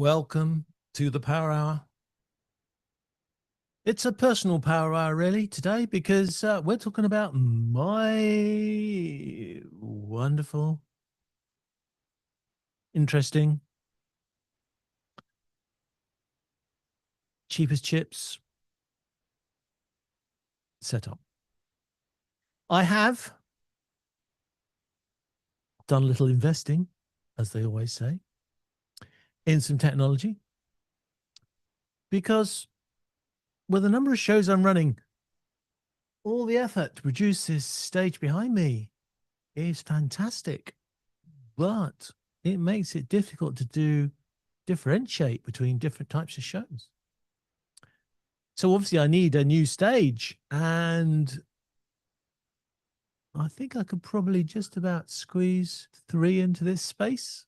Welcome to the Power Hour. It's a personal Power Hour, really, today, because we're talking about my wonderful, interesting, cheapest chips setup. I have done a little investing, as they always say, in some technology, because with the number of shows I'm running, all the effort to produce this stage behind me is fantastic, but it makes it difficult to differentiate between different types of shows. So obviously I need a new stage, and I think I could probably just about squeeze 3 into this space,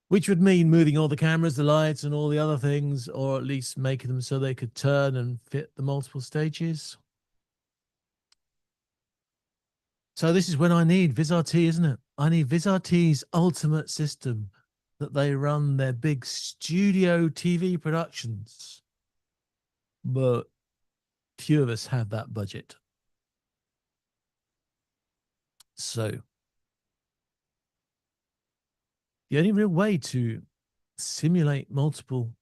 which would mean moving all the cameras, the lights, and all the other things, or at least making them so they could turn and fit the multiple stages. So this is when I need VizRT, isn't it? I need VizRT's ultimate system that they run their big studio TV productions. But few of us have that budget. So the only real way to simulate multiple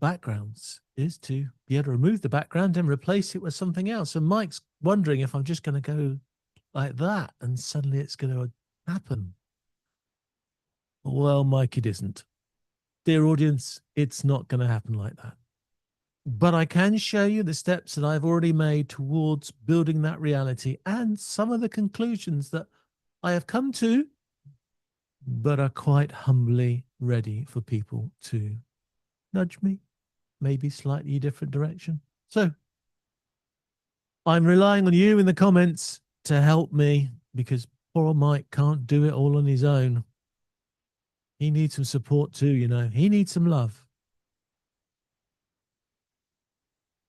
backgrounds is to be able to remove the background and replace it with something else. And Mike's wondering if I'm just going to go like that and suddenly it's going to happen. Well, Mike, it isn't. Dear audience, it's not going to happen like that. But I can show you the steps that I've already made towards building that reality and some of the conclusions that I have come to, but are quite humbly ready for people to nudge me, maybe slightly different direction. So I'm relying on you in the comments to help me, because poor Mike can't do it all on his own. He needs some support too, you know. He needs some love.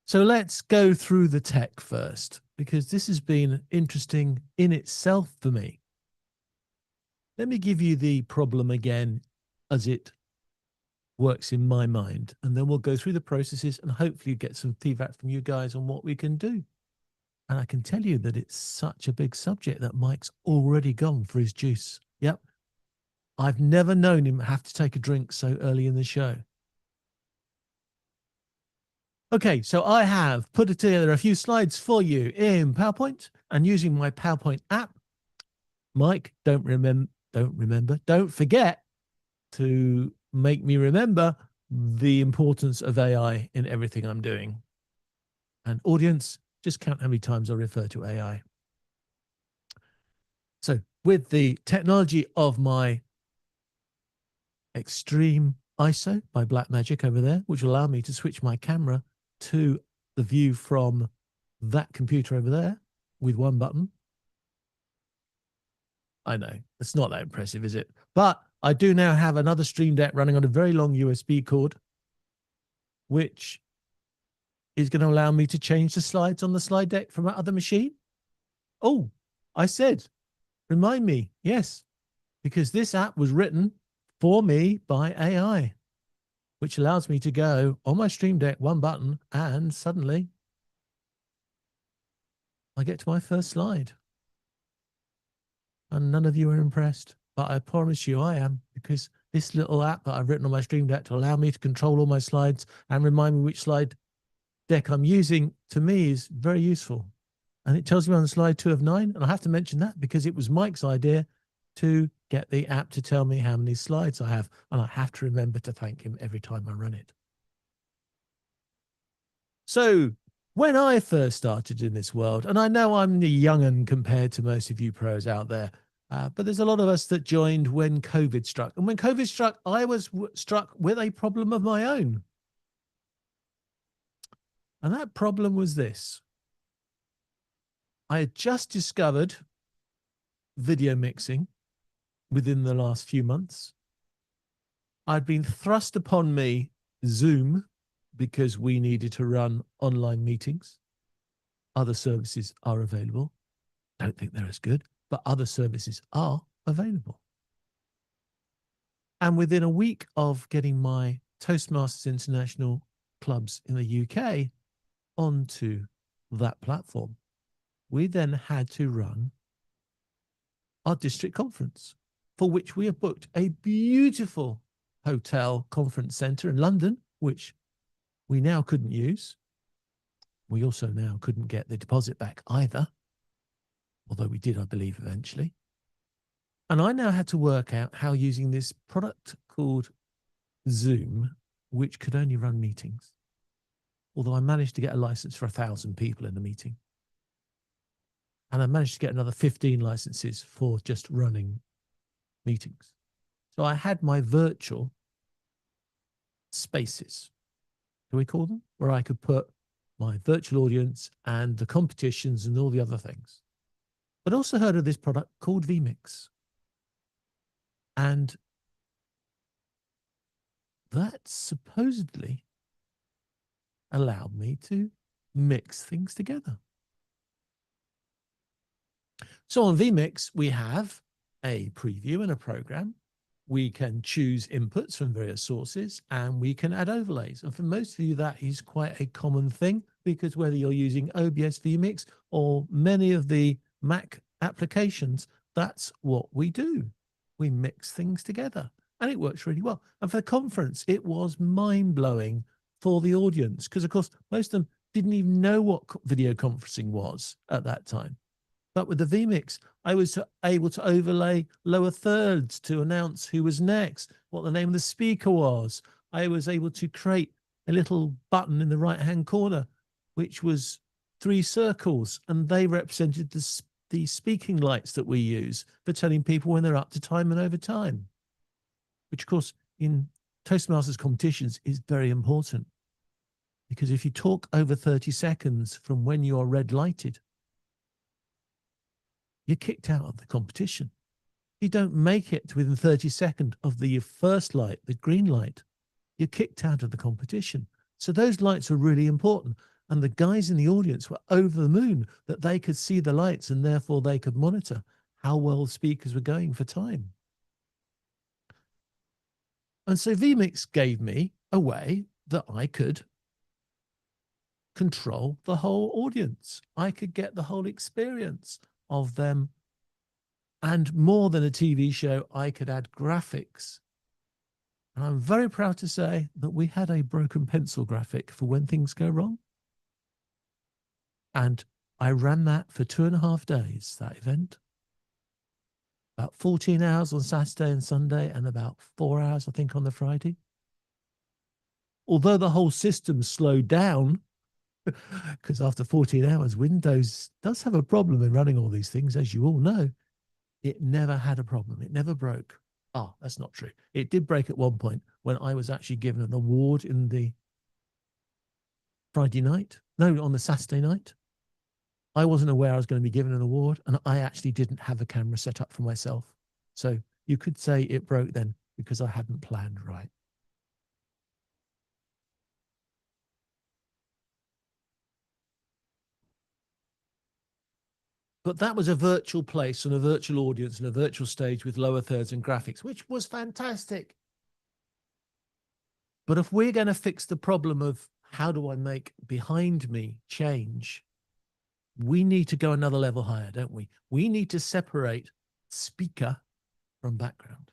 So let's go through the tech first, because this has been interesting in itself for me. Let me give you the problem again as it works in my mind, and then we'll go through the processes and hopefully get some feedback from you guys on what we can do. And I can tell you that it's such a big subject that Mike's already gone for his juice. Yep. I've never known him have to take a drink so early in the show. Okay, so I have put together a few slides for you in PowerPoint and using my PowerPoint app. Mike, don't forget to make me remember the importance of AI in everything I'm doing. And audience, just count how many times I refer to AI. So with the technology of my Extreme ISO by Blackmagic over there, which will allow me to switch my camera to the view from that computer over there with one button. I know, it's not that impressive, is it? But I do now have another Stream Deck running on a very long USB cord, which is going to allow me to change the slides on the slide deck from my other machine. Oh, I said, remind me, yes, because this app was written for me by AI, which allows me to go on my Stream Deck, one button, and suddenly I get to my first slide. And none of you are impressed, but I promise you I am, because this little app that I've written on my Stream Deck to allow me to control all my slides and remind me which slide deck I'm using, to me, is very useful. And it tells me on slide 2 of 9, and I have to mention that because it was Mike's idea to get the app to tell me how many slides I have, and I have to remember to thank him every time I run it. So when I first started in this world, and I know I'm the young'un compared to most of you pros out there, but there's a lot of us that joined when COVID struck. And when COVID struck, I was struck with a problem of my own. And that problem was this. I had just discovered video mixing within the last few months. I'd been thrust upon me Zoom because we needed to run online meetings. Other services are available. Don't think they're as good, but other services are available. And within a week of getting my Toastmasters International clubs in the UK onto that platform, we then had to run our district conference, for which we have booked a beautiful hotel conference centre in London, which we now couldn't use. We also now couldn't get the deposit back either, although we did, I believe, eventually. And I now had to work out how using this product called Zoom, which could only run meetings, although I managed to get a license for 1,000 people in the meeting. And I managed to get another 15 licenses for just running meetings. So I had my virtual spaces, do we call them, where I could put my virtual audience and the competitions and all the other things. But also heard of this product called vMix. And that supposedly allowed me to mix things together. So on vMix, we have a preview and a program. We can choose inputs from various sources, and we can add overlays. And for most of you, that is quite a common thing, because whether you're using OBS vMix or many of the Mac applications, that's what we do. We mix things together, and it works really well. And for the conference, it was mind-blowing for the audience, because, of course, most of them didn't even know what video conferencing was at that time. But with the vMix, I was able to overlay lower thirds to announce who was next, what the name of the speaker was. I was able to create a little button in the right-hand corner, which was 3 circles, and they represented the speaking lights that we use for telling people when they're up to time and over time, which, of course, in Toastmasters competitions is very important, because if you talk over 30 seconds from when you are red lighted, you're kicked out of the competition. You don't make it to within 30 seconds of the first light, the green light, you're kicked out of the competition. So those lights are really important. And the guys in the audience were over the moon that they could see the lights, and therefore they could monitor how well speakers were going for time. And so vMix gave me a way that I could control the whole audience. I could get the whole experience of them. And more than a TV show, I could add graphics. And I'm very proud to say that we had a broken pencil graphic for when things go wrong. And I ran that for 2.5 days, that event. About 14 hours on Saturday and Sunday, and about 4 hours, I think, on the Friday. Although the whole system slowed down, because after 14 hours, Windows does have a problem in running all these things, as you all know. It never had a problem. It never broke. Oh, that's not true. It did break at one point when I was actually given an award in the Friday night. No, on the Saturday night. I wasn't aware I was going to be given an award, and I actually didn't have a camera set up for myself. So you could say it broke then because I hadn't planned right. But that was a virtual place and a virtual audience and a virtual stage with lower thirds and graphics, which was fantastic. But if we're going to fix the problem of how do I make behind me change, we need to go another level higher, don't we? We need to separate speaker from background.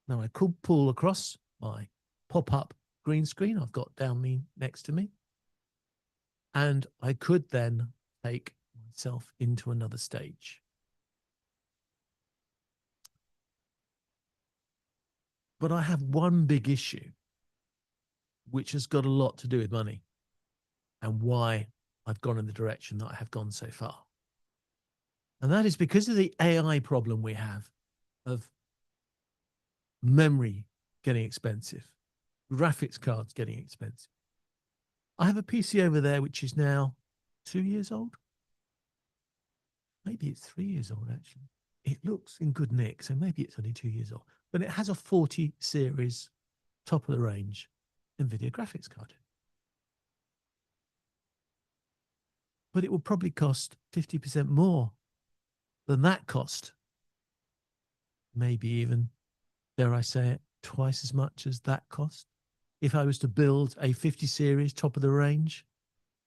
Now, I could pull across my pop-up green screen I've got down me next to me, and I could then take myself into another stage. But I have one big issue, which has got a lot to do with money and why I've gone in the direction that I have gone so far. And that is because of the AI problem we have of memory getting expensive, graphics cards getting expensive. I have a PC over there which is now 2 years old. Maybe it's 3 years old, actually. It looks in good nick, so maybe it's only 2 years old. But it has a 40 series, top of the range NVIDIA graphics card. But it will probably cost 50% more than that cost. Maybe even, dare I say it, twice as much as that cost if I was to build a 50 series top of the range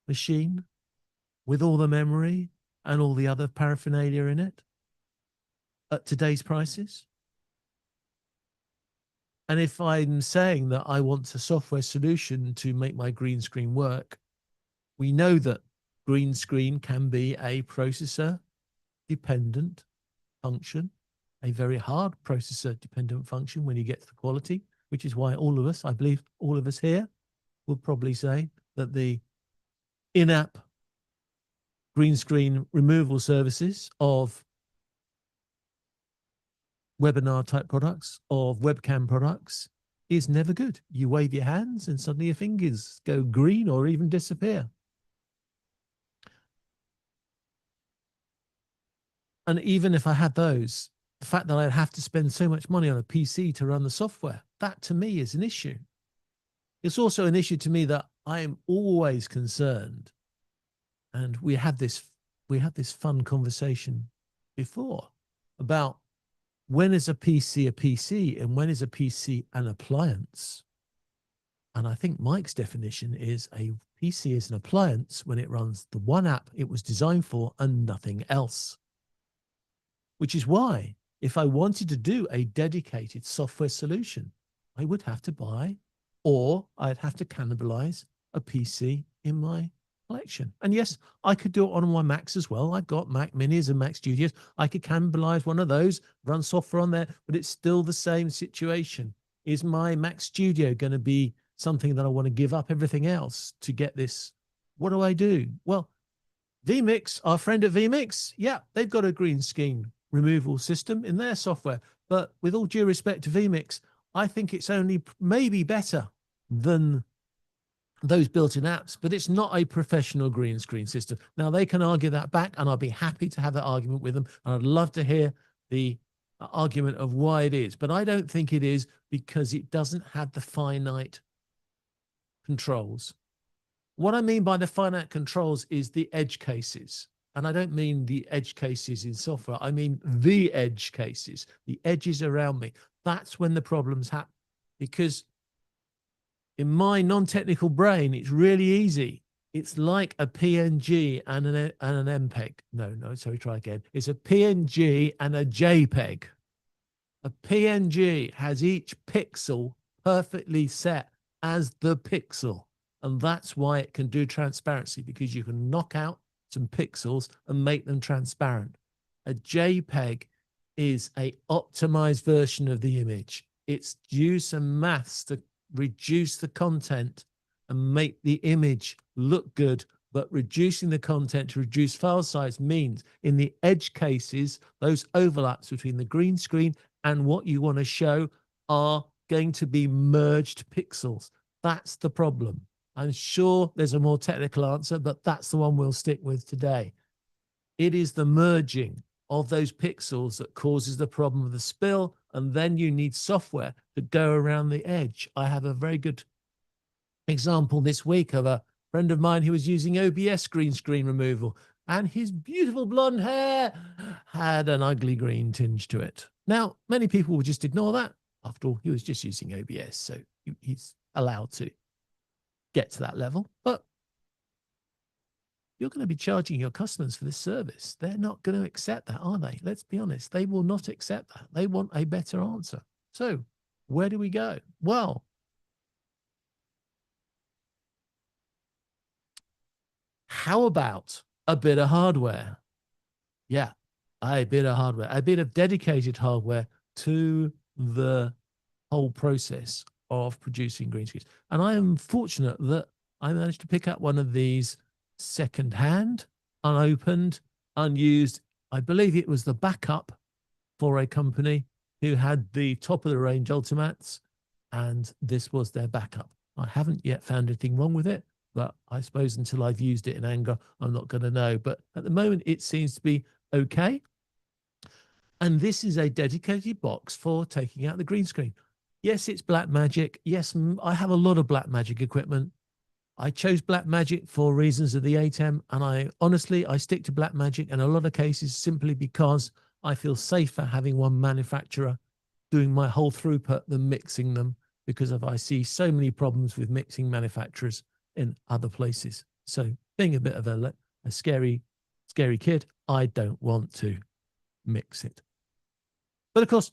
machine with all the memory and all the other paraphernalia in it at today's prices. And if I'm saying that I want a software solution to make my green screen work, we know that green screen can be a processor dependent function, a very hard processor dependent function when you get to the quality, which is why all of us, I believe all of us here, will probably say that the in-app green screen removal services of webinar type products, of webcam products, is never good. You wave your hands and suddenly your fingers go green or even disappear. And even if I had those, the fact that I'd have to spend so much money on a PC to run the software, that to me is an issue. It's also an issue to me that I am always concerned, and we had this fun conversation before about when is a PC and when is a PC an appliance? And I think Mike's definition is a PC is an appliance when it runs the one app it was designed for and nothing else. Which is why if I wanted to do a dedicated software solution, I would have to buy, or I'd have to cannibalize a PC in my collection. And yes, I could do it on my Macs as well. I've got Mac Minis and Mac Studios. I could cannibalize one of those, run software on there, but it's still the same situation. Is my Mac Studio going to be something that I want to give up everything else to get this? What do I do? Well, vMix, our friend at vMix, yeah, they've got a green screen removal system in their software. But with all due respect to vMix, I think it's only maybe better than those built-in apps, but it's not a professional green screen system. Now, they can argue that back, and I'll be happy to have that argument with them. And I'd love to hear the argument of why it is, but I don't think it is because it doesn't have the finite controls. What I mean by the finite controls is the edge cases. And I don't mean the edge cases in software. I mean the edge cases, the edges around me. That's when the problems happen. Because in my non-technical brain, it's really easy. It's like a PNG and an MPEG. No, sorry, try again. It's a PNG and a JPEG. A PNG has each pixel perfectly set as the pixel. And that's why it can do transparency, because you can knock out some pixels and make them transparent. A JPEG is a optimized version of the image. It's used some maths to reduce the content and make the image look good, but reducing the content to reduce file size means in the edge cases, those overlaps between the green screen and what you want to show are going to be merged pixels. That's the problem. I'm sure there's a more technical answer, but that's the one we'll stick with today. It is the merging of those pixels that causes the problem of the spill, and then you need software to go around the edge. I have a very good example this week of a friend of mine who was using OBS green screen removal, and his beautiful blonde hair had an ugly green tinge to it. Now, many people will just ignore that. After all, he was just using OBS, so he's allowed to get to that level. But you're going to be charging your customers for this service. They're not going to accept that, are they? Let's be honest. They will not accept that. They want a better answer. So where do we go? Well, how about a bit of hardware? Yeah, a bit of hardware, a bit of dedicated hardware to the whole process of producing green screens. And I am fortunate that I managed to pick up one of these secondhand, unopened, unused. I believe it was the backup for a company who had the top of the range Ultimats, and this was their backup. I haven't yet found anything wrong with it, but I suppose until I've used it in anger, I'm not going to know. But at the moment, it seems to be okay. And this is a dedicated box for taking out the green screen. Yes, it's Blackmagic. Yes, I have a lot of Blackmagic equipment. I chose Blackmagic for reasons of the ATEM, and I stick to Blackmagic in a lot of cases simply because I feel safer having one manufacturer doing my whole throughput than mixing them, because I see so many problems with mixing manufacturers in other places. So being a bit of a scary kid, I don't want to mix it. But of course,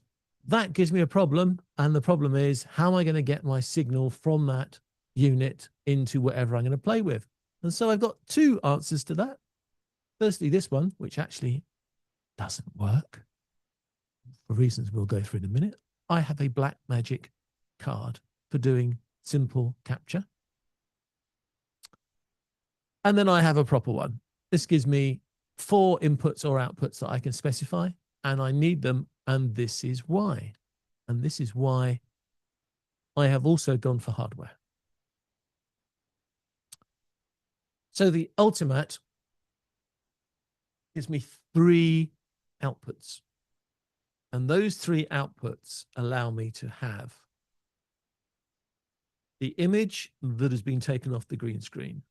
that gives me a problem. And the problem is, how am I going to get my signal from that unit into whatever I'm going to play with? And so I've got two answers to that. Firstly, this one, which actually doesn't work for reasons we'll go through in a minute. I have a Black Magic card for doing simple capture. And then I have a proper one. This gives me 4 inputs or outputs that I can specify, and I need them, and this is why. And this is why I have also gone for hardware. So the Ultimate gives me 3 outputs. And those 3 outputs allow me to have the image that has been taken off the green screen.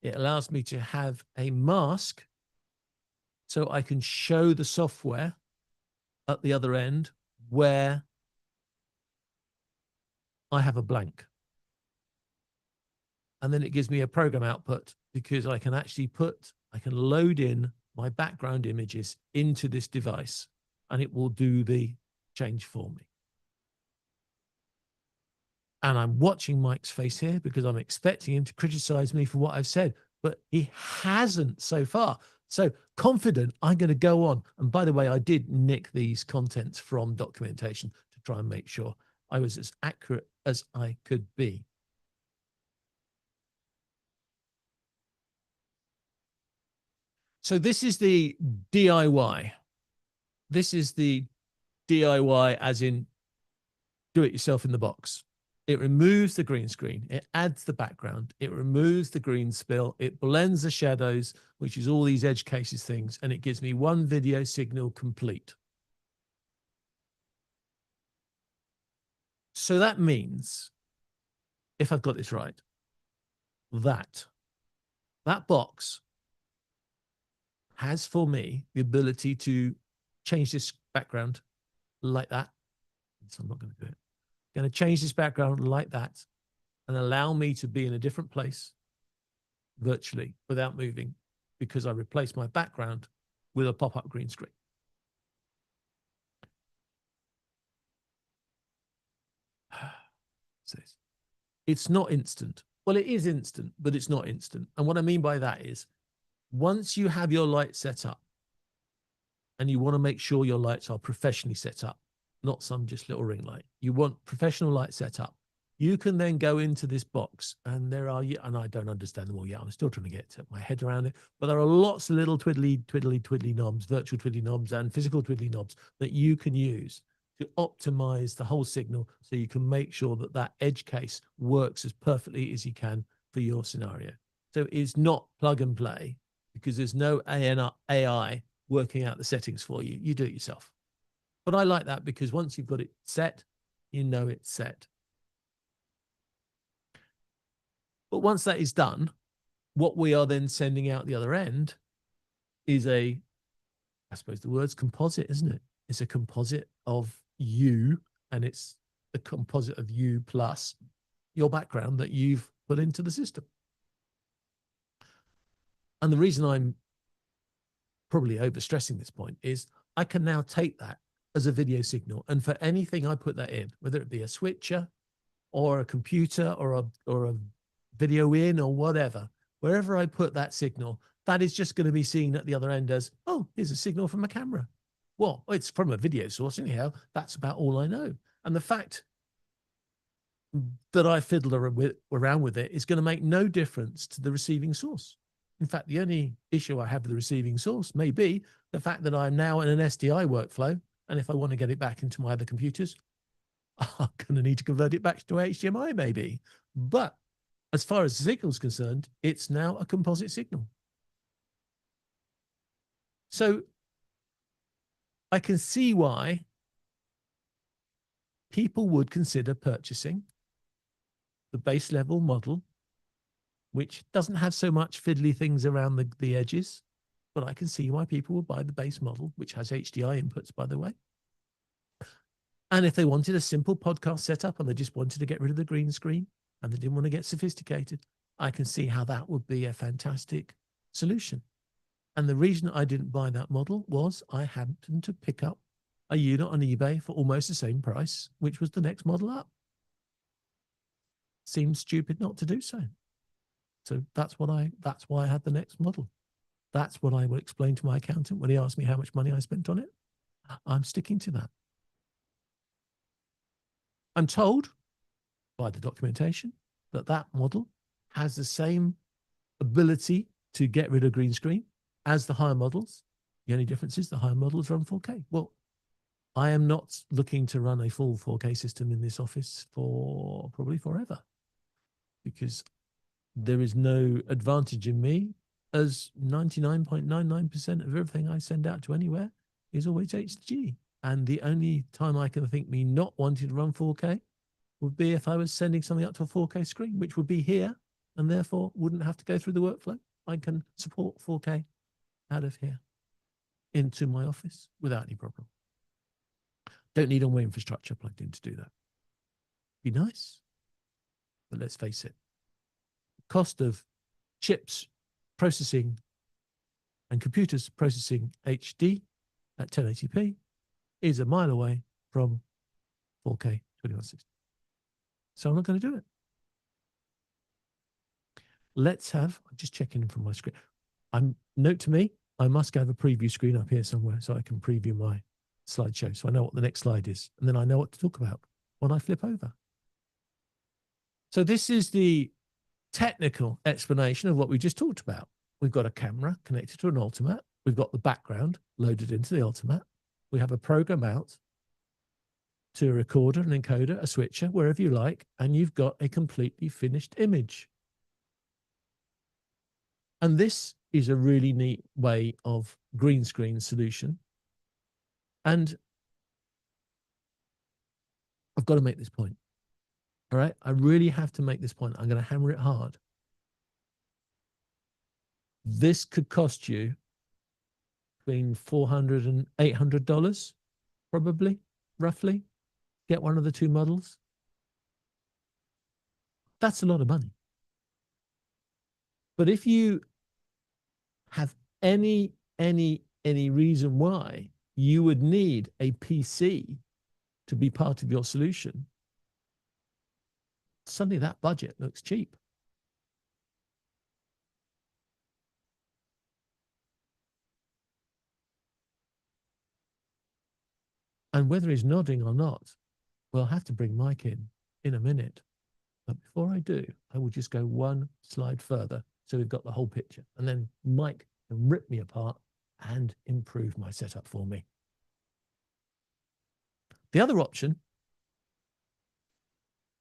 It allows me to have a mask so I can show the software at the other end where I have a blank. And then it gives me a program output, because I can actually I can load in my background images into this device, and it will do the change for me. And I'm watching Mike's face here because I'm expecting him to criticize me for what I've said, but he hasn't so far. So confident, I'm going to go on. And by the way, I did nick these contents from documentation to try and make sure I was as accurate as I could be. So this is the DIY. This is the DIY as in do it yourself in the box. It removes the green screen. It adds the background. It removes the green spill. It blends the shadows, which is all these edge cases things, and it gives me one video signal complete. So that means, if I've got this right, that box has for me the ability to change this background like that. So I'm not going to do it. I'm going to change this background like that and allow me to be in a different place virtually without moving, because I replace my background with a pop-up green screen. It's not instant. Well, it is instant, but it's not instant. And what I mean by that is, once you have your light set up, and you want to make sure your lights are professionally set up, not some just little ring light. You want professional light set up. You can then go into this box, and there are, and I don't understand them all yet. I'm still trying to get my head around it, but there are lots of little twiddly knobs, virtual twiddly knobs and physical twiddly knobs that you can use to optimize the whole signal, so you can make sure that that edge case works as perfectly as you can for your scenario. So it's not plug and play, because there's no AI working out the settings for you. You do it yourself. But I like that, because once you've got it set, you know it's set. But once that is done, what we are then sending out the other end is I suppose the word's composite, isn't it? It's a composite of you, and it's a composite of you plus your background that you've put into the system. And the reason I'm probably overstressing this point is I can now take that as a video signal, and for anything I put that in, whether it be a switcher or a computer or a video in or whatever, wherever I put that signal, that is just going to be seen at the other end as, oh, here's a signal from a camera. Well, it's from a video source anyhow. That's about all I know. And the fact that I fiddle around with it is going to make no difference to the receiving source. In fact, the only issue I have with the receiving source may be the fact that I'm now in an SDI workflow, and if I want to get it back into my other computers, I'm going to need to convert it back to HDMI maybe. But as far as the signal is concerned, it's now a composite signal. So I can see why people would consider purchasing the base level model, which doesn't have so much fiddly things around the edges, but I can see why people will buy the base model, which has HDI inputs, by the way. And if they wanted a simple podcast setup and they just wanted to get rid of the green screen and they didn't want to get sophisticated, I can see how that would be a fantastic solution. And the reason I didn't buy that model was I happened to pick up a unit on eBay for almost the same price, which was the next model up. Seems stupid not to do so. So that's why I had the next model. That's what I will explain to my accountant when he asks me how much money I spent on it. I'm sticking to that. I'm told by the documentation that that model has the same ability to get rid of green screen as the higher models. The only difference is the higher models run 4K. Well, I am not looking to run a full 4K system in this office for probably forever, because there is no advantage in me, as 99.99% of everything I send out to anywhere is always HG. And the only time I can think me not wanting to run 4K would be if I was sending something up to a 4K screen, which would be here, and therefore wouldn't have to go through the workflow. I can support 4K out of here into my office without any problem. Don't need all my infrastructure plugged in to do that. Be nice, but let's face it, cost of chips processing and computers processing HD at 1080p is a mile away from 4K 2160. So I'm not going to do it. Let's have, I'm just checking from my screen. Note to me, I must have a preview screen up here somewhere so I can preview my slideshow, so I know what the next slide is, and then I know what to talk about when I flip over. So this is the technical explanation of what we just talked about. We've got a camera connected to an Ultimat. We've got the background loaded into the Ultimat. We have a program out to a recorder, an encoder, a switcher, wherever you like, and you've got a completely finished image. And this is a really neat way of green screen solution. And I've got to make this point. All right. I really have to make this point. I'm going to hammer it hard. This could cost you between $400 and $800, probably, roughly. Get one of the two models. That's a lot of money. But if you have any reason why you would need a PC to be part of your solution, suddenly that budget looks cheap. And whether he's nodding or not, we'll have to bring Mike in a minute. But before I do, I will just go one slide further so we've got the whole picture. And then Mike can rip me apart and improve my setup for me. The other option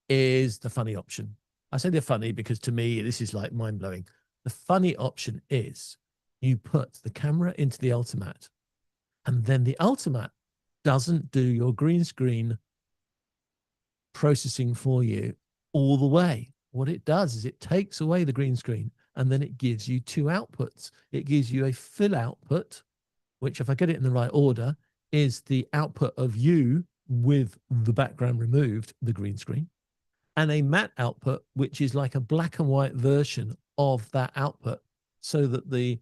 is the funny option. I say they're funny because to me, this is like mind-blowing. The funny option is you put the camera into the Ultimat, and then the Ultimat doesn't do your green screen processing for you all the way. What it does is it takes away the green screen, and then it gives you two outputs. It gives you a fill output, which, if I get it in the right order, is the output of you with the background removed, the green screen, and a matte output, which is like a black and white version of that output, so that the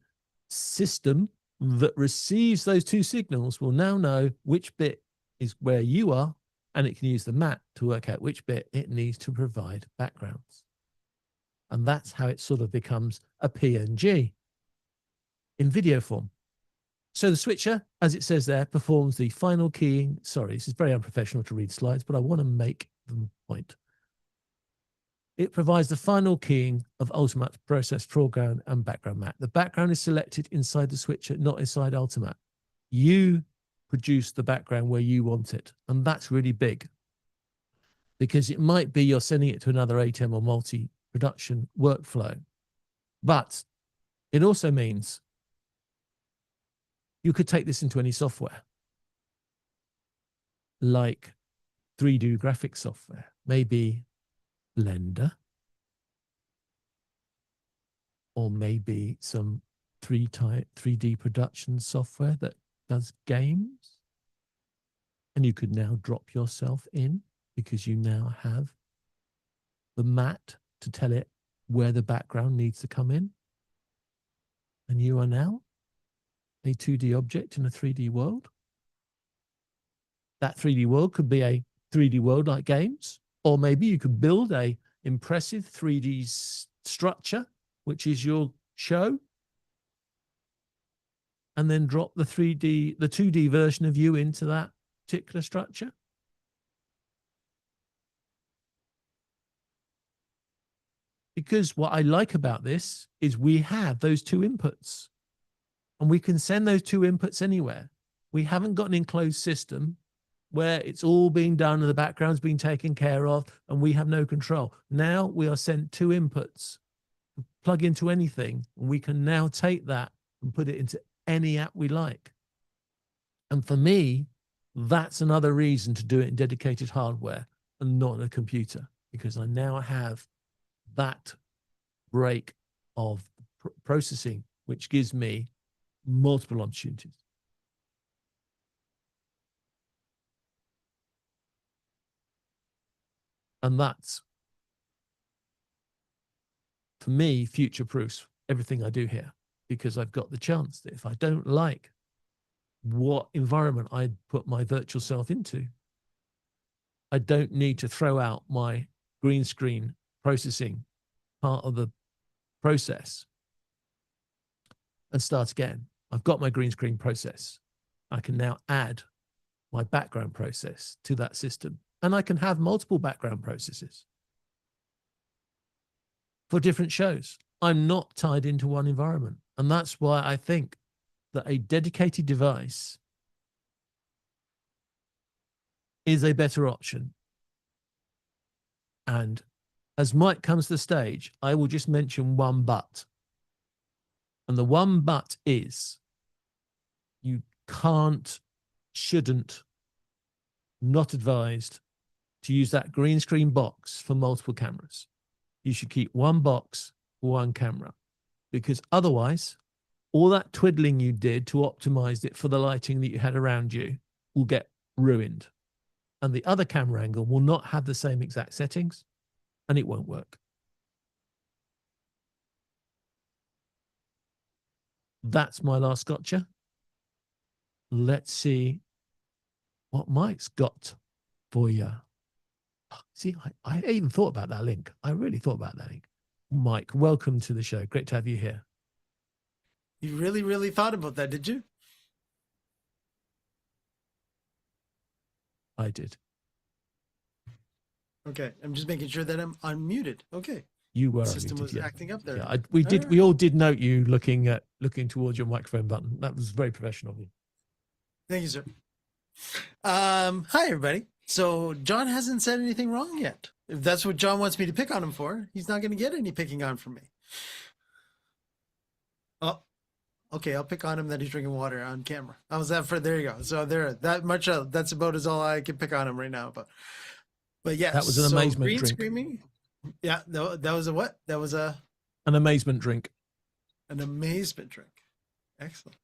system that receives those two signals will now know which bit is where you are, and it can use the matte to work out which bit it needs to provide backgrounds. And that's how it sort of becomes a PNG in video form. So the switcher, as it says there, performs the final keying. Sorry, this is very unprofessional to read slides, but I want to make the point. It provides the final keying of Ultimat process foreground and background matte. The background is selected inside the switcher, not inside Ultimat. You produce the background where you want it. And that's really big, because it might be you're sending it to another ATEM or multi-production workflow. But it also means you could take this into any software, like 3D graphics software, maybe Blender, or maybe some 3D production software that does games. And you could now drop yourself in because you now have the mat to tell it where the background needs to come in. And you are now a 2D object in a 3D world. That 3D world could be a 3D world like games, or maybe you could build a impressive 3D structure, which is your show, and then drop the 2D version of you into that particular structure. Because what I like about this is we have those two inputs and we can send those two inputs anywhere. We haven't got an enclosed system where it's all being done and the background's being taken care of and we have no control. Now we are sent two inputs, plug into anything, and we can now take that and put it into any app we like. And for me, that's another reason to do it in dedicated hardware and not on a computer, because I now have that break of processing, which gives me multiple opportunities. And that's, for me, future-proofs everything I do here, because I've got the chance that if I don't like what environment I put my virtual self into, I don't need to throw out my green screen processing part of the process and start again. I've got my green screen process. I can now add my background process to that system, and I can have multiple background processes for different shows. I'm not tied into one environment. And that's why I think that a dedicated device is a better option. And as Mike comes to the stage, I will just mention one but. And the one but is you can't, shouldn't, not advised to use that green screen box for multiple cameras. You should keep one box for one camera, because otherwise all that twiddling you did to optimize it for the lighting that you had around you will get ruined. And the other camera angle will not have the same exact settings and it won't work. That's my last gotcha. Let's see what Mike's got for you. See, I even thought about that link. I really thought about that link. Mike, welcome to the show. Great to have you here. You really, really thought about that, did you? I did. Okay, I'm just making sure that I'm unmuted. Okay. You were The system unmuted, was yeah. acting up there. Yeah, we all did note you looking towards your microphone button. That was very professional of you. Thank you, sir. Hi, everybody. So John hasn't said anything wrong yet. If that's what John wants me to pick on him for, he's not going to get any picking on from me. Oh, okay. I'll pick on him that he's drinking water on camera. How's that for? There you go. So that much. That's about as all I can pick on him right now. But yes, that was an amazement green drink. Screaming. Yeah, that was a what? That was an amazement drink. An amazement drink. Excellent.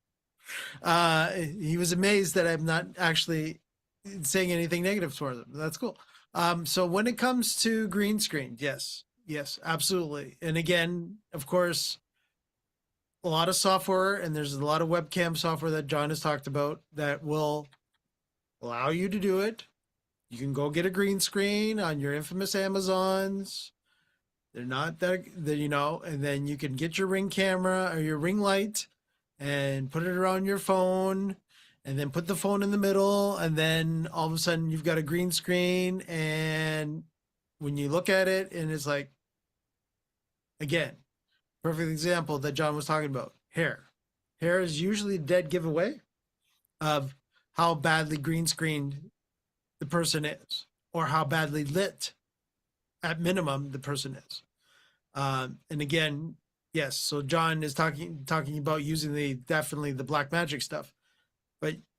He was amazed that I'm not actually saying anything negative towards him. That's cool. So when it comes to green screen, yes, absolutely. And again, of course, a lot of software, and there's a lot of webcam software that John has talked about that will allow you to do it. You can go get a green screen on your infamous Amazons. They're not that, and then you can get your Ring camera or your Ring light and put it around your phone, and then put the phone in the middle, and then all of a sudden you've got a green screen, and when you look at it, and it's like, again, perfect example that John was talking about, hair. Hair is usually a dead giveaway of how badly green screened the person is, or how badly lit, at minimum, the person is. And again, yes, so John is talking about using definitely the black magic stuff,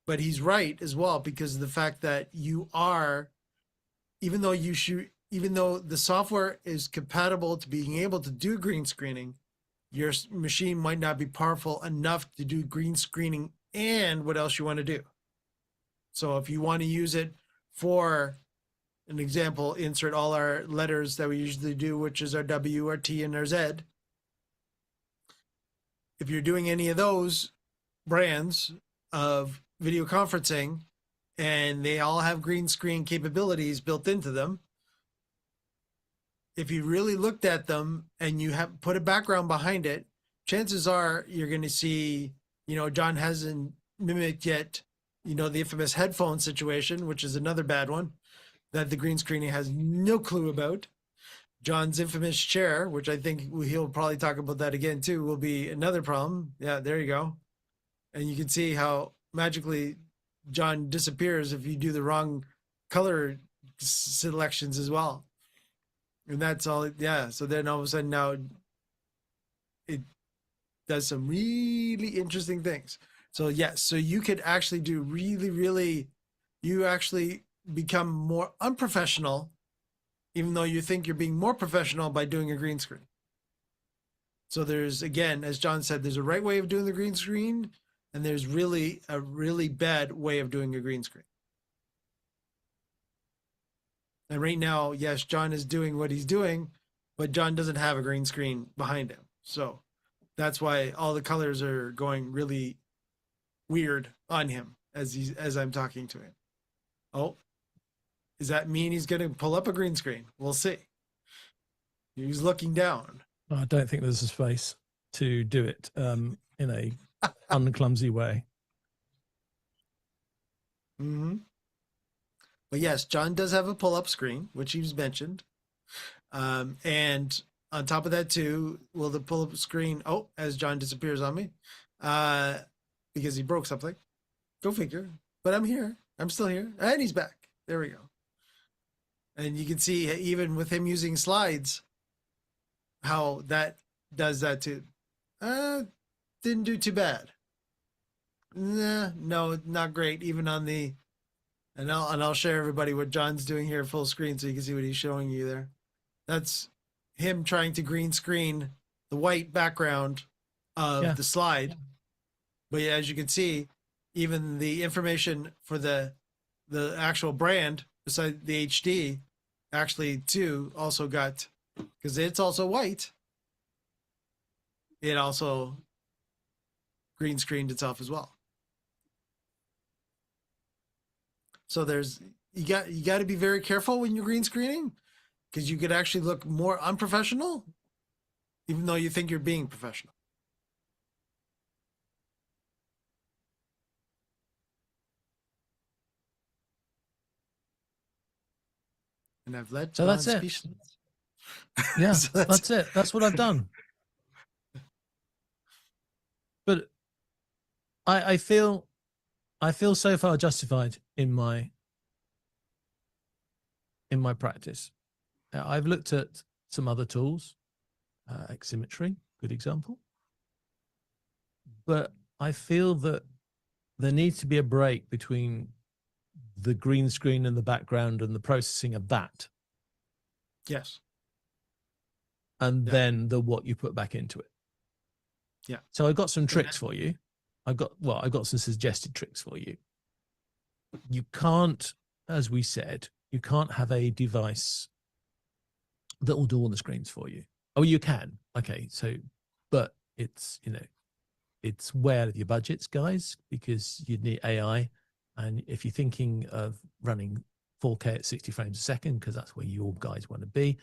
but he's right as well, because of the fact that you are, even though the software is compatible to being able to do green screening, your machine might not be powerful enough to do green screening and what else you want to do. So if you want to use it for an example, insert all our letters that we usually do, which is our W, our T, and our Z. If you're doing any of those brands of video conferencing and they all have green screen capabilities built into them, if you really looked at them and you have put a background behind it, chances are you're going to see, John hasn't mimicked yet, the infamous headphone situation, which is another bad one that the green screening has no clue about. John's infamous chair, which I think he'll probably talk about that again too, will be another problem. Yeah, there you go. And you can see how magically John disappears if you do the wrong color selections as well. And that's all. Yeah. So then all of a sudden now it does some really interesting things. So yes, so you could actually do you actually become more unprofessional, even though you think you're being more professional by doing a green screen. So there's, again, as John said, there's a right way of doing the green screen, and there's really a really bad way of doing a green screen. And right now, yes, John is doing what he's doing, but John doesn't have a green screen behind him. So that's why all the colors are going really weird on him as I'm talking to him. Oh, does that mean he's going to pull up a green screen? We'll see. He's looking down. I don't think there's a space to do it in a unclumsy way. Mm-hmm. But yes, John does have a pull-up screen, which he's mentioned. And on top of that too, will the pull-up screen, as John disappears on me, because he broke something. Go figure. But I'm here. I'm still here. And he's back. There we go. And you can see even with him using slides, how that does that too. Didn't do too bad. Nah, no, not great. Even on the, and I'll share everybody what John's doing here full screen so you can see what he's showing you there. That's him trying to green screen the white background of the slide. But yeah, as you can see, even the information for the actual brand beside the HD actually too also got, because it's also white, it also green screened itself as well. So you got to be very careful when you're green screening, because you could actually look more unprofessional even though you think you're being professional. And I've let So that's it. speechless. Yeah, So that's it. That's what I've done. But I feel so far justified in my practice. I've looked at some other tools, Ximmetry, good example. But I feel that there needs to be a break between the green screen and the background and the processing of that. Yes. And then what you put back into it. Yeah. So I've got some tricks for you. I've got some suggested tricks for you. You can't, as we said, you can't have a device that will do all the screens for you. Oh, you can. Okay. So, but it's, it's way out of your budgets, guys, because you need AI. And if you're thinking of running 4K at 60 frames a second, because that's where you all guys want to be,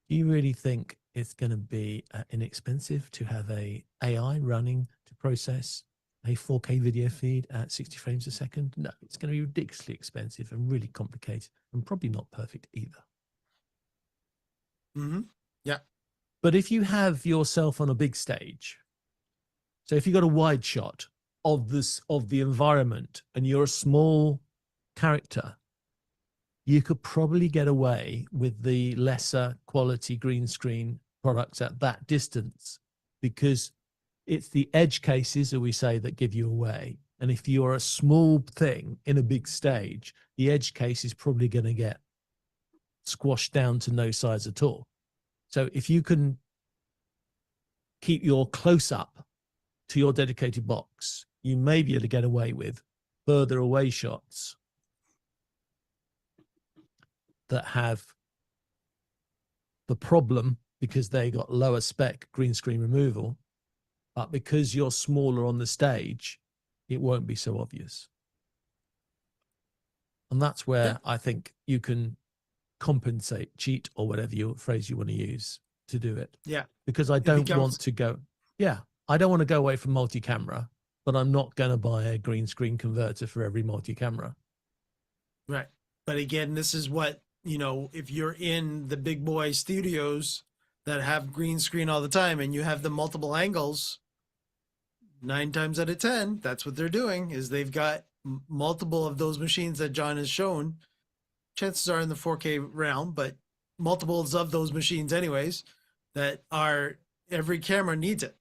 do you really think it's going to be inexpensive to have a AI running to process a 4K video feed at 60 frames a second? No, it's going to be ridiculously expensive and really complicated and probably not perfect either. Mm-hmm. Yeah. But if you have yourself on a big stage, so if you've got a wide shot of the environment and you're a small character, you could probably get away with the lesser quality green screen products at that distance, because it's the edge cases that we say that give you away. And if you're a small thing in a big stage, the edge case is probably going to get squashed down to no size at all. So if you can keep your close up to your dedicated box, you may be able to get away with further away shots that have the problem because they got lower spec green screen removal, but because you're smaller on the stage, it won't be so obvious. And that's where I think you can compensate, cheat, or whatever phrase you want to use to do it. Yeah. Because I don't want to go, I don't want to go away from multi-camera, but I'm not going to buy a green screen converter for every multi-camera. Right. But again, this is what, if you're in the big boy studios that have green screen all the time and you have the multiple angles, 9 times out of 10, that's what they're doing, is they've got multiple of those machines that John has shown. Chances are in the 4K realm, but multiples of those machines anyways, that are, every camera needs it.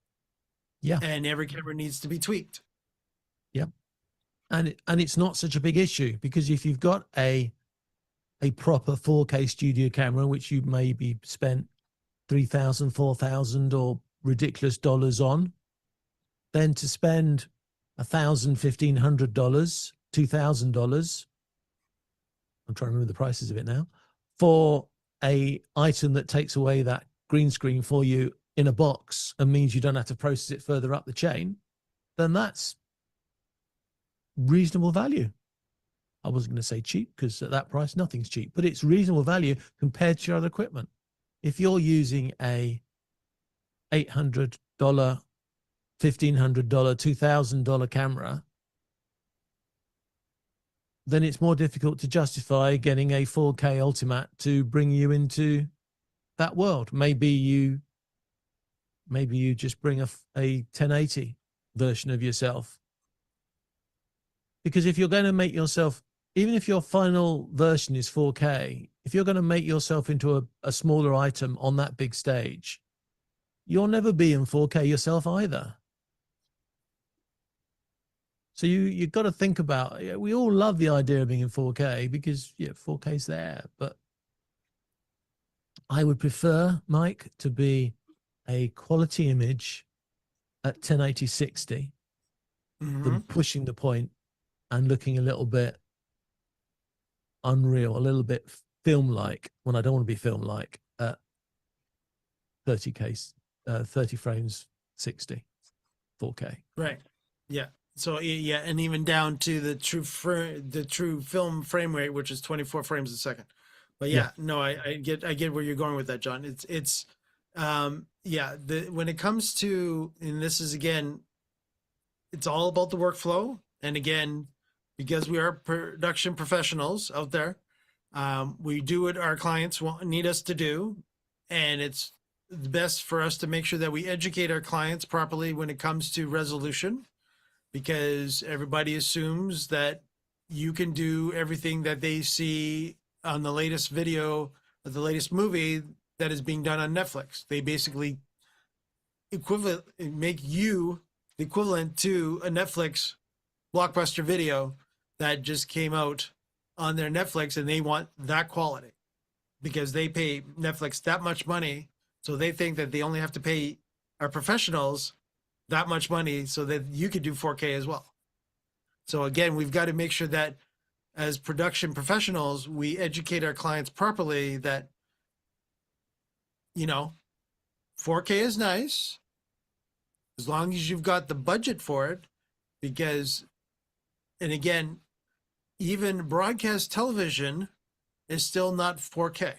Yeah. And every camera needs to be tweaked. Yep. And it's not such a big issue, because if you've got a proper 4K studio camera, which you maybe spent $3,000, $4,000 or ridiculous dollars on, then to spend $1,000, $1,500, $2,000, I'm trying to remember the prices of it now, for a item that takes away that green screen for you in a box and means you don't have to process it further up the chain, then that's reasonable value. I wasn't going to say cheap, because at that price, nothing's cheap, but it's reasonable value compared to your other equipment. If you're using a $800, $1,500, $2,000 camera, then it's more difficult to justify getting a 4K Ultimate to bring you into that world. Maybe you just bring a 1080 version of yourself. Because if you're going to make yourself, even if your final version is 4K, if you're going to make yourself into a smaller item on that big stage, you'll never be in 4K yourself either. So you've got to think about, we all love the idea of being in 4K because 4K is there, but I would prefer, Mike, to be a quality image at 1080 60 than pushing the point and looking a little bit unreal, a little bit film-like, when I don't want to be film-like, at 30 frames 60 4K. Right. Yeah. So yeah, and even down to the true film frame rate, which is 24 frames a second. But no, I get where you're going with that, John. It's when it comes to, and this is again, it's all about the workflow. And again, because we are production professionals out there, we do what our clients need us to do, and it's best for us to make sure that we educate our clients properly when it comes to resolution, because everybody assumes that you can do everything that they see on the latest video or the latest movie that is being done on Netflix. They basically make you the equivalent to a Netflix blockbuster video that just came out on their Netflix, and they want that quality because they pay Netflix that much money. So they think that they only have to pay our professionals that much money so that you could do 4K as well. So again, we've got to make sure that as production professionals, we educate our clients properly that, 4K is nice as long as you've got the budget for it, because, and again, even broadcast television is still not 4K.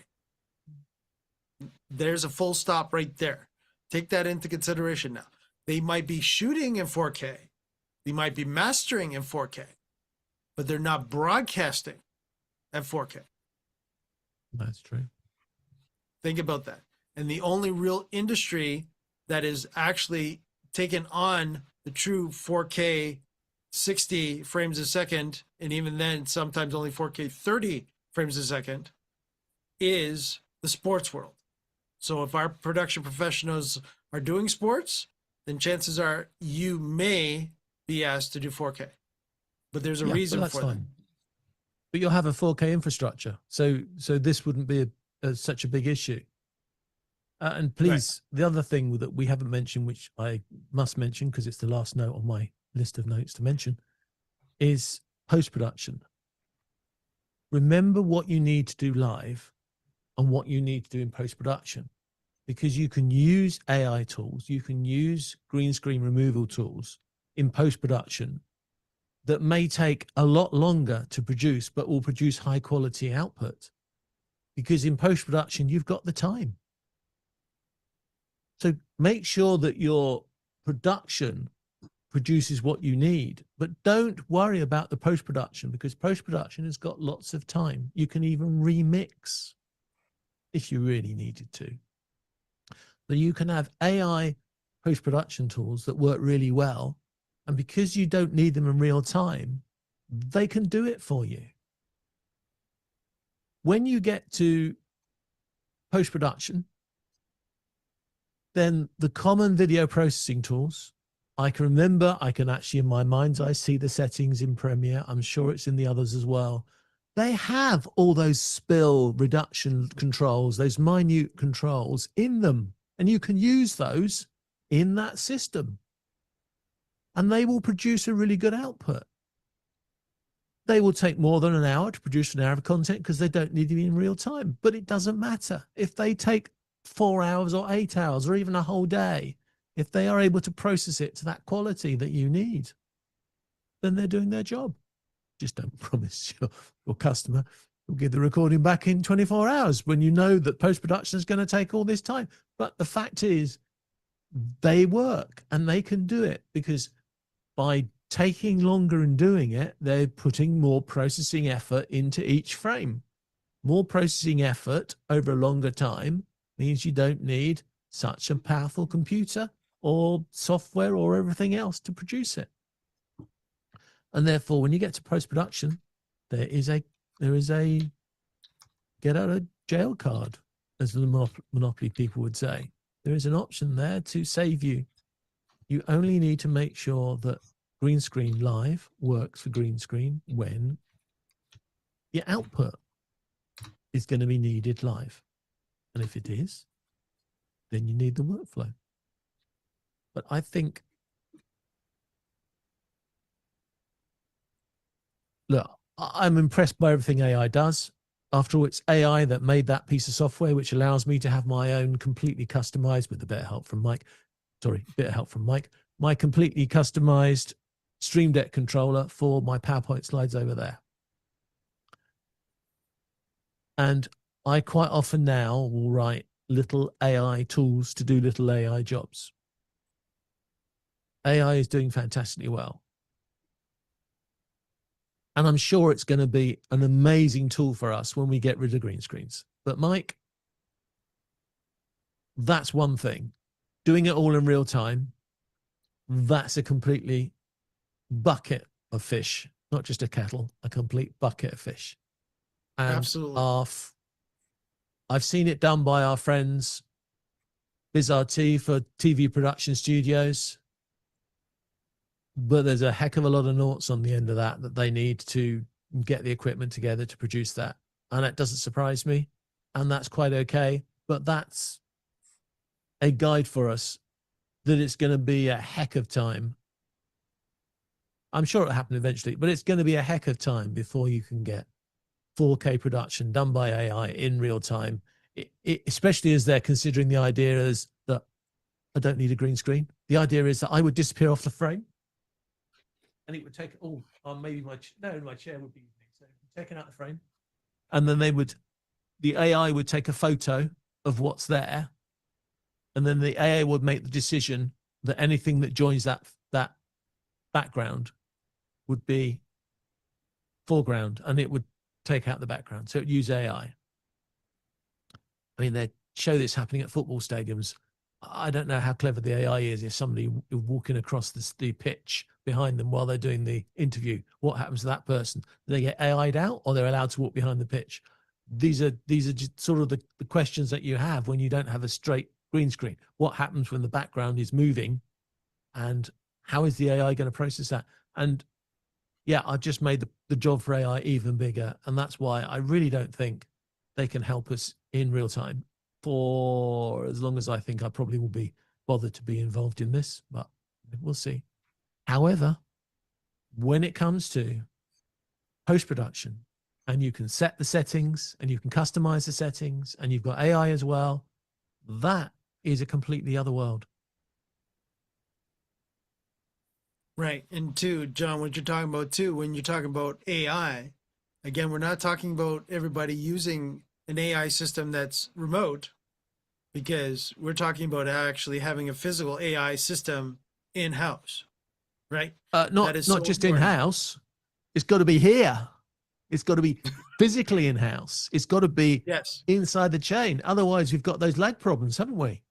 There's a full stop right there. Take that into consideration now. They might be shooting in 4K. They might be mastering in 4K, but they're not broadcasting at 4K. That's true. Think about that. And the only real industry that is actually taken on the true 4K 60 frames a second, and even then sometimes only 4K 30 frames a second, is the sports world. So if our production professionals are doing sports, then chances are you may be asked to do 4K. But there's a reason for that. But you'll have a 4K infrastructure, so this wouldn't be such a big issue. And please, the other thing that we haven't mentioned, which I must mention because it's the last note on my list of notes to mention, is post-production. remember what you need to do live and what you need to do in post-production, because you can use AI tools, you can use green screen removal tools in post-production that may take a lot longer to produce, but will produce high quality output, because in post-production, you've got the time. So make sure that your production produces what you need, but don't worry about the post-production, because post-production has got lots of time. You can even remix if you really needed to. But you can have AI post-production tools that work really well. And because you don't need them in real time, they can do it for you. When you get to post-production, then the common video processing tools, I can remember, I can actually, in my mind's eye, see the settings in Premiere. I'm sure it's in the others as well. They have all those spill reduction controls, those minute controls in them. And you can use those in that system. And they will produce a really good output. They will take more than an hour to produce an hour of content because they don't need to be in real time. But it doesn't matter. If they take 4 hours or 8 hours or even a whole day, if they are able to process it to that quality that you need, then they're doing their job. Just don't promise your customer will get the recording back in 24 hours when you know that post-production is going to take all this time. But the fact is, they work and they can do it, because by taking longer and doing it, they're putting more processing effort into each frame. More processing effort over a longer time means you don't need such a powerful computer or software or everything else to produce it. And therefore, when you get to post-production, there is a get out of jail card, as the Monopoly people would say. There is an option there to save you. You only need to make sure that Greenscreen Live works for Greenscreen when your output is going to be needed live. And if it is, then you need the workflow. But I think, look, I'm impressed by everything AI does. After all, it's AI that made that piece of software, which allows me to have my own completely customized, with a bit of help from Mike, my completely customized Stream Deck controller for my PowerPoint slides over there. And I quite often now will write little AI tools to do little AI jobs. AI is doing fantastically well. And I'm sure it's going to be an amazing tool for us when we get rid of green screens. But Mike, that's one thing. Doing it all in real time, that's a completely bucket of fish, not just a kettle, a complete bucket of fish. And absolutely. I've seen it done by our friends, BizRT for TV production studios. But there's a heck of a lot of noughts on the end of that they need to get the equipment together to produce that. And that doesn't surprise me. And that's quite okay. But that's a guide for us that it's going to be a heck of time. I'm sure it'll happen eventually, but it's going to be a heck of time before you can get 4K production done by AI in real time, especially as they're considering the idea as that I don't need a green screen. The idea is that I would disappear off the frame. And it would take, maybe my chair would be taken out of the frame. And then the AI would take a photo of what's there. And then the AI would make the decision that anything that joins that background would be foreground, and it would take out the background. So it would use AI. I mean, they show this happening at football stadiums. I don't know how clever the AI is. If somebody walking across the pitch behind them while they're doing the interview, what happens to that person? Do they get AI'd out, or they're allowed to walk behind the pitch? These are just sort of the questions that you have when you don't have a straight green screen. What happens when the background is moving, and how is the AI going to process that? And yeah, I've just made the job for AI even bigger. And that's why I really don't think they can help us in real time for as long as I think I probably will be bothered to be involved in this, but we'll see. However, when it comes to post-production and you can set the settings and you can customize the settings and you've got AI as well, that is a completely other world. Right. And two, John, what you're talking about too, when you're talking about AI, again, we're not talking about everybody using an AI system that's remote, because we're talking about actually having a physical AI system in house, right? That is Not so just in important. house. It's got to be here. It's got to be physically in house. It's got to be Yes. inside the chain. Otherwise, we've got those lag problems, haven't we?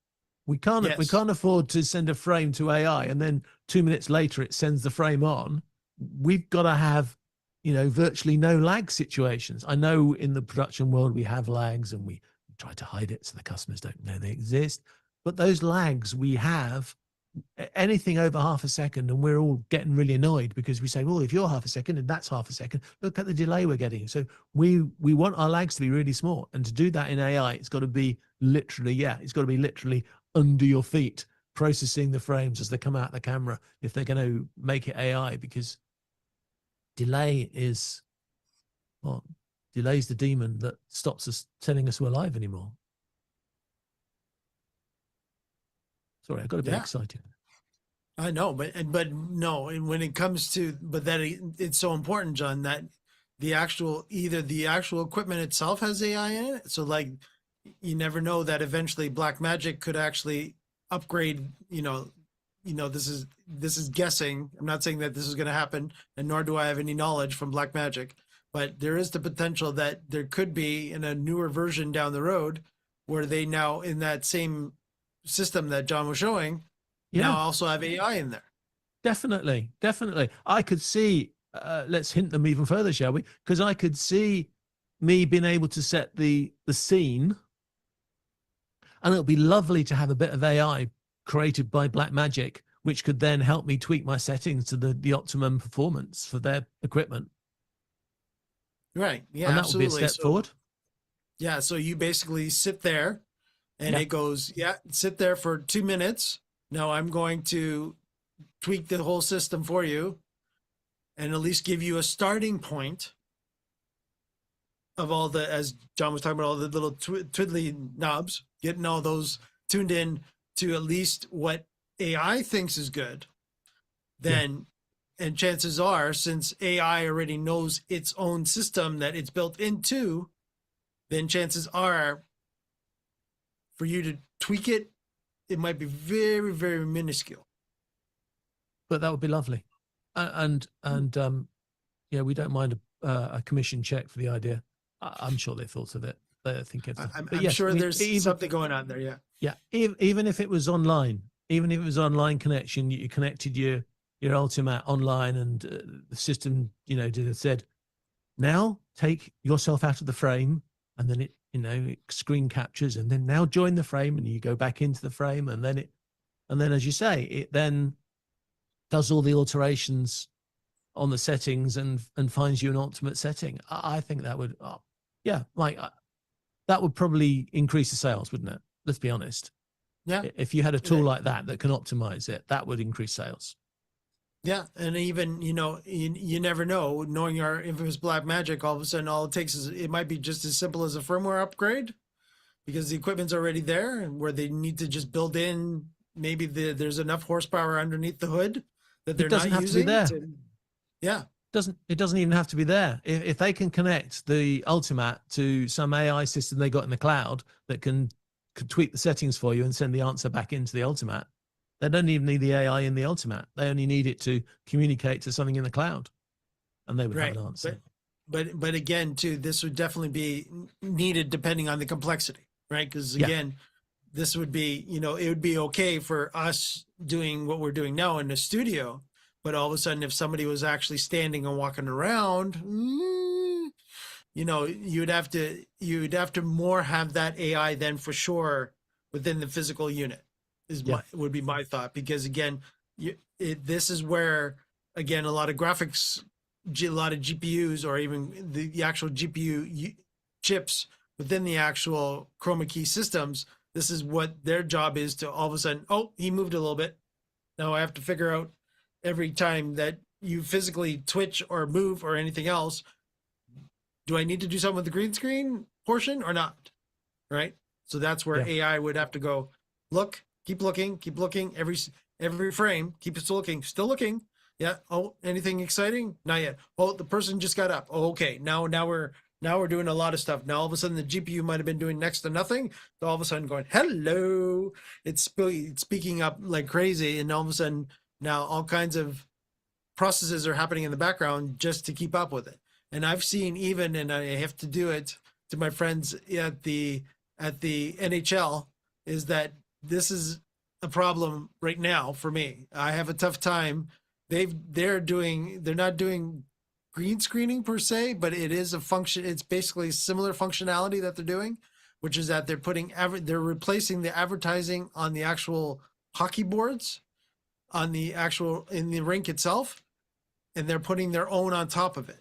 We Yes. can't afford to send a frame to AI and then 2 minutes later it sends the frame on. We've got to have, virtually no lag situations. I know in the production world we have lags and we try to hide it so the customers don't know they exist. But those lags we have, anything over half a second, and we're all getting really annoyed because we say, well, if you're half a second and that's half a second, look at the delay we're getting. So we want our lags to be really small, and to do that in AI, it's got to be literally under your feet, processing the frames as they come out the camera if they're going to make it AI, because delay is delay's the demon that stops us telling us we're live anymore. Sorry, I got a bit excited. I know, but no, and when it comes to, but that it's so important, John, that either the actual equipment itself has AI in it. So like, you never know that eventually Black Magic could actually upgrade. This is guessing. I'm not saying that this is going to happen, and nor do I have any knowledge from Black Magic, but there is the potential that there could be in a newer version down the road where they now, in that same system that John was showing, now also have AI in there. Definitely. I could see, let's hint them even further, shall we? Because I could see me being able to set the scene, and it'll be lovely to have a bit of AI created by Blackmagic, which could then help me tweak my settings to the optimum performance for their equipment. Right. Yeah, and that absolutely. would be a step forward. Yeah. So you basically sit there and it goes, sit there for 2 minutes. Now I'm going to tweak the whole system for you and at least give you a starting point of all the, as John was talking about, all the little twiddly knobs, getting all those tuned in to at least what AI thinks is good. Then, and chances are, since AI already knows its own system that it's built into, then chances are for you to tweak it, it might be very, very minuscule. But that would be lovely. And we don't mind a commission check for the idea. I'm sure they thought of it. I think I'm sure there's something going on there. Yeah. Yeah. Even if it was online, connection, you connected your Ultimate online, and the system, said, now take yourself out of the frame, and then it screen captures, and then now join the frame, and you go back into the frame, and then as you say, it then does all the alterations on the settings and finds you an ultimate setting. I think that would, that would probably increase the sales, wouldn't it? Let's be honest. Yeah. If you had a tool like that can optimize it, that would increase sales. Yeah. And even, you never know, knowing our infamous Black Magic, all of a sudden, all it takes is, it might be just as simple as a firmware upgrade because the equipment's already there, and where they need to just build in, maybe there's enough horsepower underneath the hood that they're not using. Yeah. It doesn't even have to be there. If they can connect the Ultimate to some AI system they got in the cloud that can tweak the settings for you and send the answer back into the Ultimate, they don't even need the AI in the Ultimate. They only need it to communicate to something in the cloud, and they would have an answer. But again, too, this would definitely be needed depending on the complexity, right? Because again, this would be, it would be okay for us doing what we're doing now in the studio. But all of a sudden, if somebody was actually standing and walking around, you'd have to more have that AI then for sure within the physical unit would be my thought. Because again, this is where, again, a lot of graphics, a lot of GPUs, or even the actual GPU chips within the actual chroma key systems, this is what their job is, to all of a sudden, oh, he moved a little bit. Now I have to figure out, every time that you physically twitch or move or anything else, do I need to do something with the green screen portion or not? Right. So that's where Yeah. AI would have to go, look, keep looking every frame, keep still looking. Yeah. Oh, anything exciting? Not yet. Oh, the person just got up. Oh, okay. Now we're doing a lot of stuff. Now all of a sudden the GPU might have been doing next to nothing. So all of a sudden going, hello. It's speaking up like crazy. And all of a sudden now all kinds of processes are happening in the background just to keep up with it. And I've seen even, and I have to do it to my friends at the NHL, is that this is a problem right now for me. I have a tough time. They're not doing green screening per se, but it is a function. It's basically similar functionality that they're doing, which is that they're replacing the advertising on the actual hockey boards on the actual in the rink itself, and they're putting their own on top of it.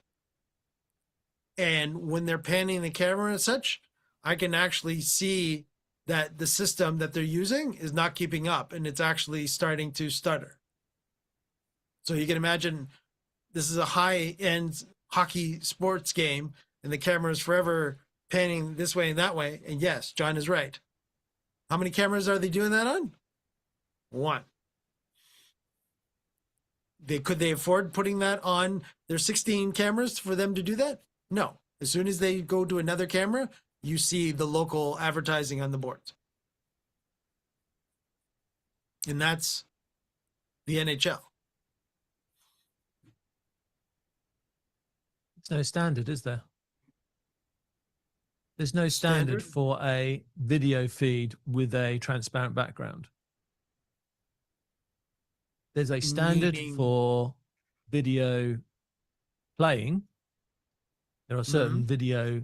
And when they're panning the camera and such, I can actually see that the system that they're using is not keeping up and it's actually starting to stutter. So you can imagine this is a high-end hockey sports game and the camera is forever panning this way and that way. And yes, John is right. How many cameras are they doing that on? One. Could they afford putting that on their 16 cameras for them to do that? No. As soon as they go to another camera, you see the local advertising on the boards. And that's the NHL. There's no standard, is there? There's no standard for a video feed with a transparent background. There's a standard for video playing. There are certain video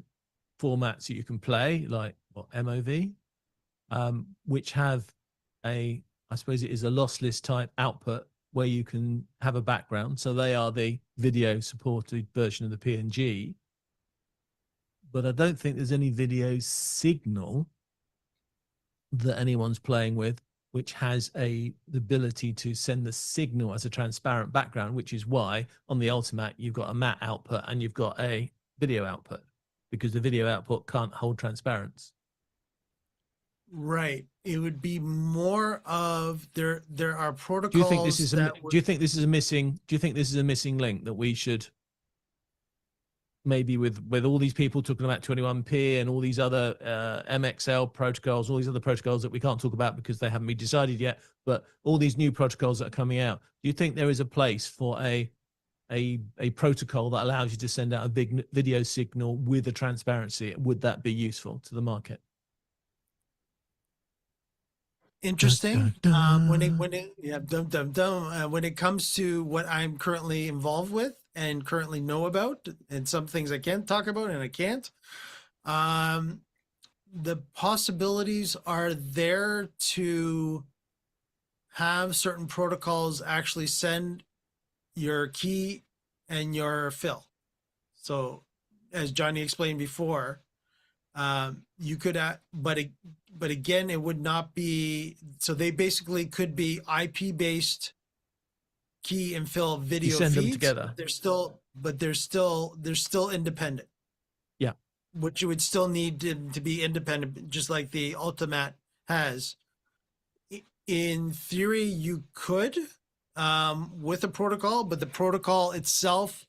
formats that you can play, like MOV, which have I suppose it is a lossless type output where you can have a background. So they are the video supported version of the PNG. But I don't think there's any video signal that anyone's playing with which has the ability to send the signal as a transparent background, which is why on the Ultimate you've got a matte output and you've got a video output, because the video output can't hold transparency. Right. It would be more of there are protocols. Do you think this is a missing link that we should maybe with all these people talking about 21p and all these other MXL protocols, all these other protocols that we can't talk about because they haven't been decided yet, but all these new protocols that are coming out, do you think there is a place for a protocol that allows you to send out a big video signal with a transparency? Would that be useful to the market? Interesting. When it comes to what I'm currently involved with and currently know about, and some things I can talk about and I can't, the possibilities are there to have certain protocols actually send your key and your fill. So as Johnny explained before, you could, but again, it would not be, so they basically could be IP based key and fill video you send feeds, them together. They're still independent. Yeah. Which you would still need to be independent, just like the Ultimate has. In theory, you could, with a protocol, but the protocol itself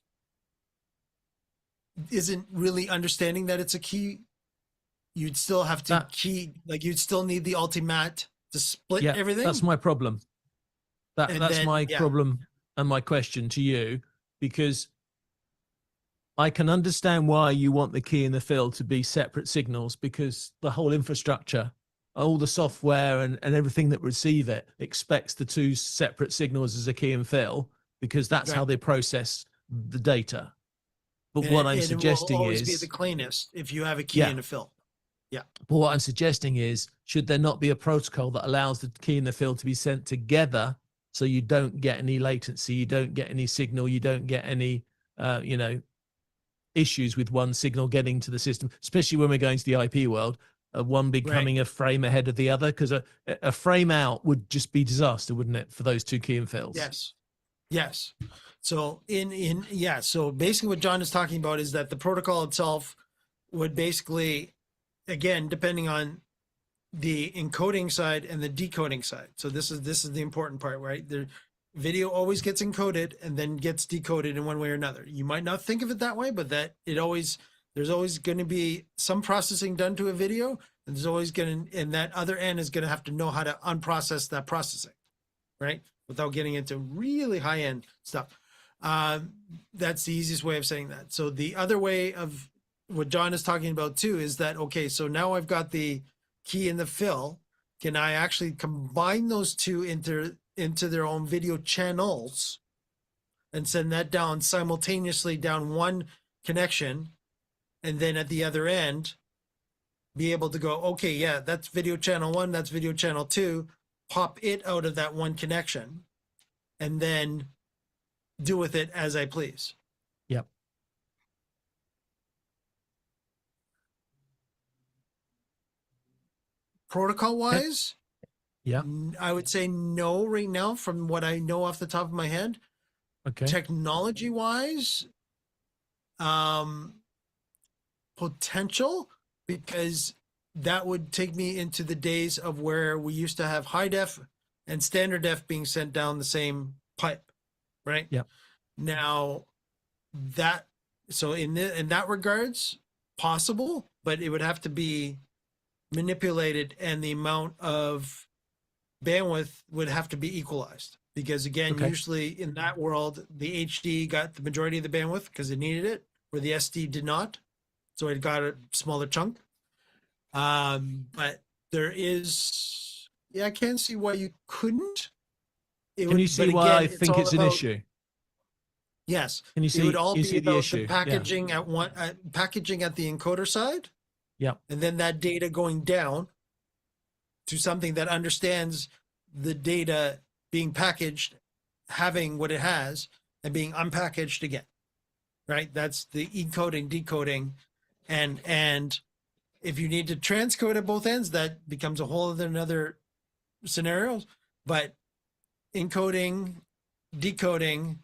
isn't really understanding that it's a key. You'd still have to you'd still need the Ultimate to split everything. That's my problem. That's my problem and my question to you, because I can understand why you want the key and the fill to be separate signals, because the whole infrastructure, all the software and everything that receive it expects the two separate signals as a key and fill, because that's how they process the data. But what I'm suggesting will always is be the cleanest if you have a key and a fill. Yeah. But what I'm suggesting is, should there not be a protocol that allows the key and the fill to be sent together, so you don't get any latency, you don't get any signal, you don't get any, issues with one signal getting to the system, especially when we're going to the IP world, one becoming a frame ahead of the other, because a frame out would just be disaster, wouldn't it, for those two key and fills? Yes. Yes. So so basically what John is talking about is that the protocol itself would basically, again, depending on the encoding side and the decoding side. So this is the important part, right? The video always gets encoded and then gets decoded in one way or another. You might not think of it that way, but there's always going to be some processing done to a video, and there's always going to, and that other end is going to have to know how to unprocess that processing, right? Without getting into really high end stuff. That's the easiest way of saying that. So the other way of what John is talking about too is that, okay, so now I've got the key and the fill. Can I actually combine those two into their own video channels and send that down simultaneously down one connection, and then at the other end be able to go, okay, yeah, that's video channel 1, that's video channel 2, pop it out of that one connection, and then do with it as I please. Yep. Protocol wise, Yeah. I would say no right now from what I know off the top of my head. Okay. Technology wise, potential, because that would take me into the days of where we used to have high def and standard def being sent down the same pipe, right? Yep. Now that, so in that regards, possible, but it would have to be manipulated, and the amount of bandwidth would have to be equalized, because again, Okay. usually in that world, the HD got the majority of the bandwidth because it needed it, where the SD did not, so it got a smaller chunk. But there is, I can't see why you couldn't. Can you see why I think it's an issue? Yes. Can you It see? would all You be see the about issue? the packaging at one, packaging at the encoder side, Yeah. and then that data going down to something that understands the data being packaged, having what it has, and being unpackaged again. Right? That's the encoding, decoding, and if you need to transcode at both ends, that becomes a whole other another scenario. But encoding, decoding,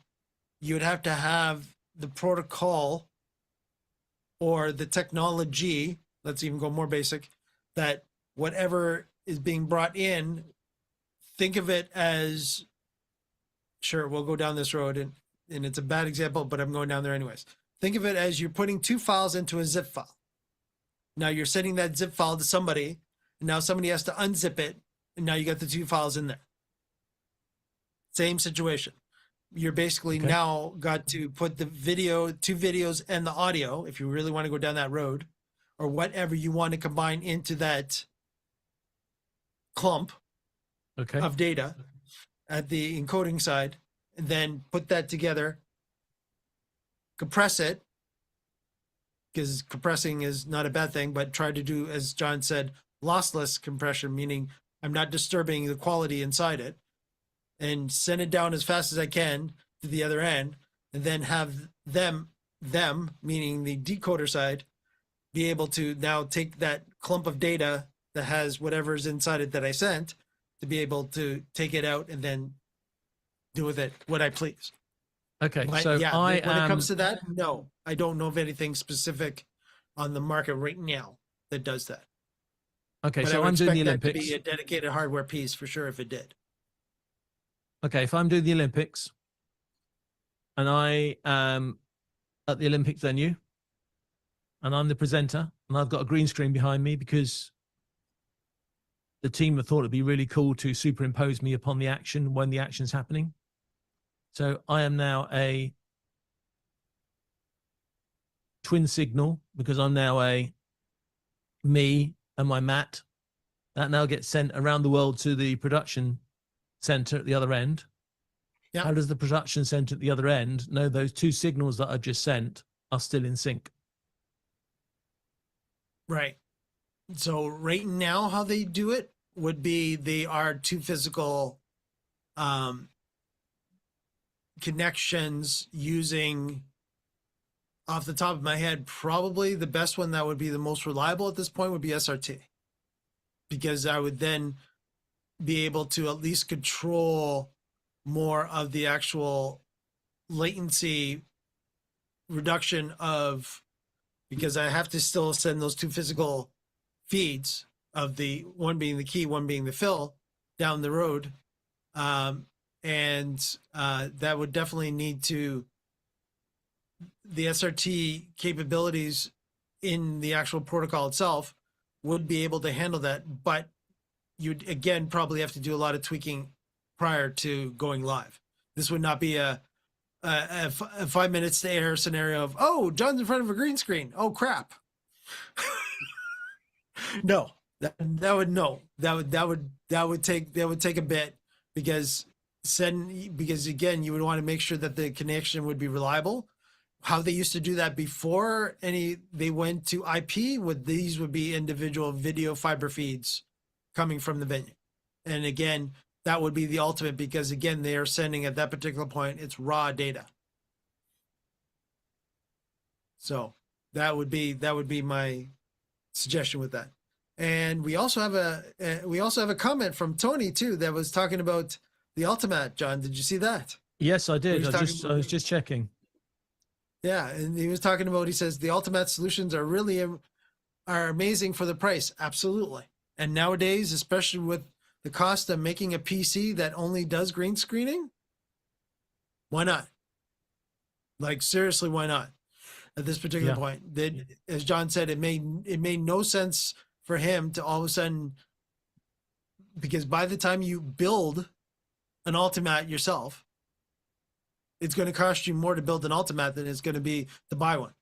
you would have to have the protocol or the technology. Let's even go more basic, that whatever is being brought in, think of it as, sure, we'll go down this road, and it's a bad example, but I'm going down there anyways. Think of it as you're putting two files into a zip file. Now you're sending that zip file to somebody, and now somebody has to unzip it, and now you got the two files in there. Same situation. You're basically now got to put the video, two videos, and the audio, if you really want to go down that road, or whatever you want to combine into that clump of data at the encoding side, and then put that together, compress it, because compressing is not a bad thing, but try to do, as John said, lossless compression, meaning I'm not disturbing the quality inside it, and send it down as fast as I can to the other end, and then have them, meaning the decoder side, be able to now take that clump of data that has whatever's inside it that I sent, to be able to take it out and then do with it what I please. Okay. But So yeah, when it comes to that, no, I don't know of anything specific on the market right now that does that. Okay. But I So would I'm doing the expect that to Olympics. be a dedicated hardware piece for sure if it did. Okay. If I'm doing the Olympics and I am at the Olympic venue and I'm the presenter and I've got a green screen behind me because the team have thought it'd be really cool to superimpose me upon the action when the action's happening. So I am now a twin signal because I'm now me and my mat. That now gets sent around the world to the production center at the other end. Yeah. How does the production center at the other end know those two signals that I just sent are still in sync? Right. So right now, how they do it would be they are two physical connections using, off the top of my head, probably the best one that would be the most reliable at this point would be SRT, because I would then be able to at least control more of the actual latency reduction of, because I have to still send those two physical feeds of the one being the key, one being the fill down the road. And that would definitely need to, the SRT capabilities in the actual protocol itself would be able to handle that. But you'd again probably have to do a lot of tweaking prior to going live. This would not be a 5 minutes to air scenario of, oh, John's in front of a green screen. Oh crap. No, that would take a bit, because again, you would want to make sure that the connection would be reliable. How they used to do that before they went to IP, these would be individual video fiber feeds coming from the venue. And again, that would be the ultimate, because again, they are sending at that particular point, it's raw data. So that would be my suggestion with that. And we also have a comment from Tony too that was talking about the Ultimat. John, did you see that? Yes, I did. I was just checking. Yeah, and he was talking about, he says the Ultimat solutions are really are amazing for the price. Absolutely. And nowadays, especially with the cost of making a PC that only does green screening, why not? Like seriously, why not? At this particular point, that, as John said, it made no sense for him to all of a sudden, because by the time you build an Ultimat yourself, it's going to cost you more to build an Ultimat than it's going to be to buy one.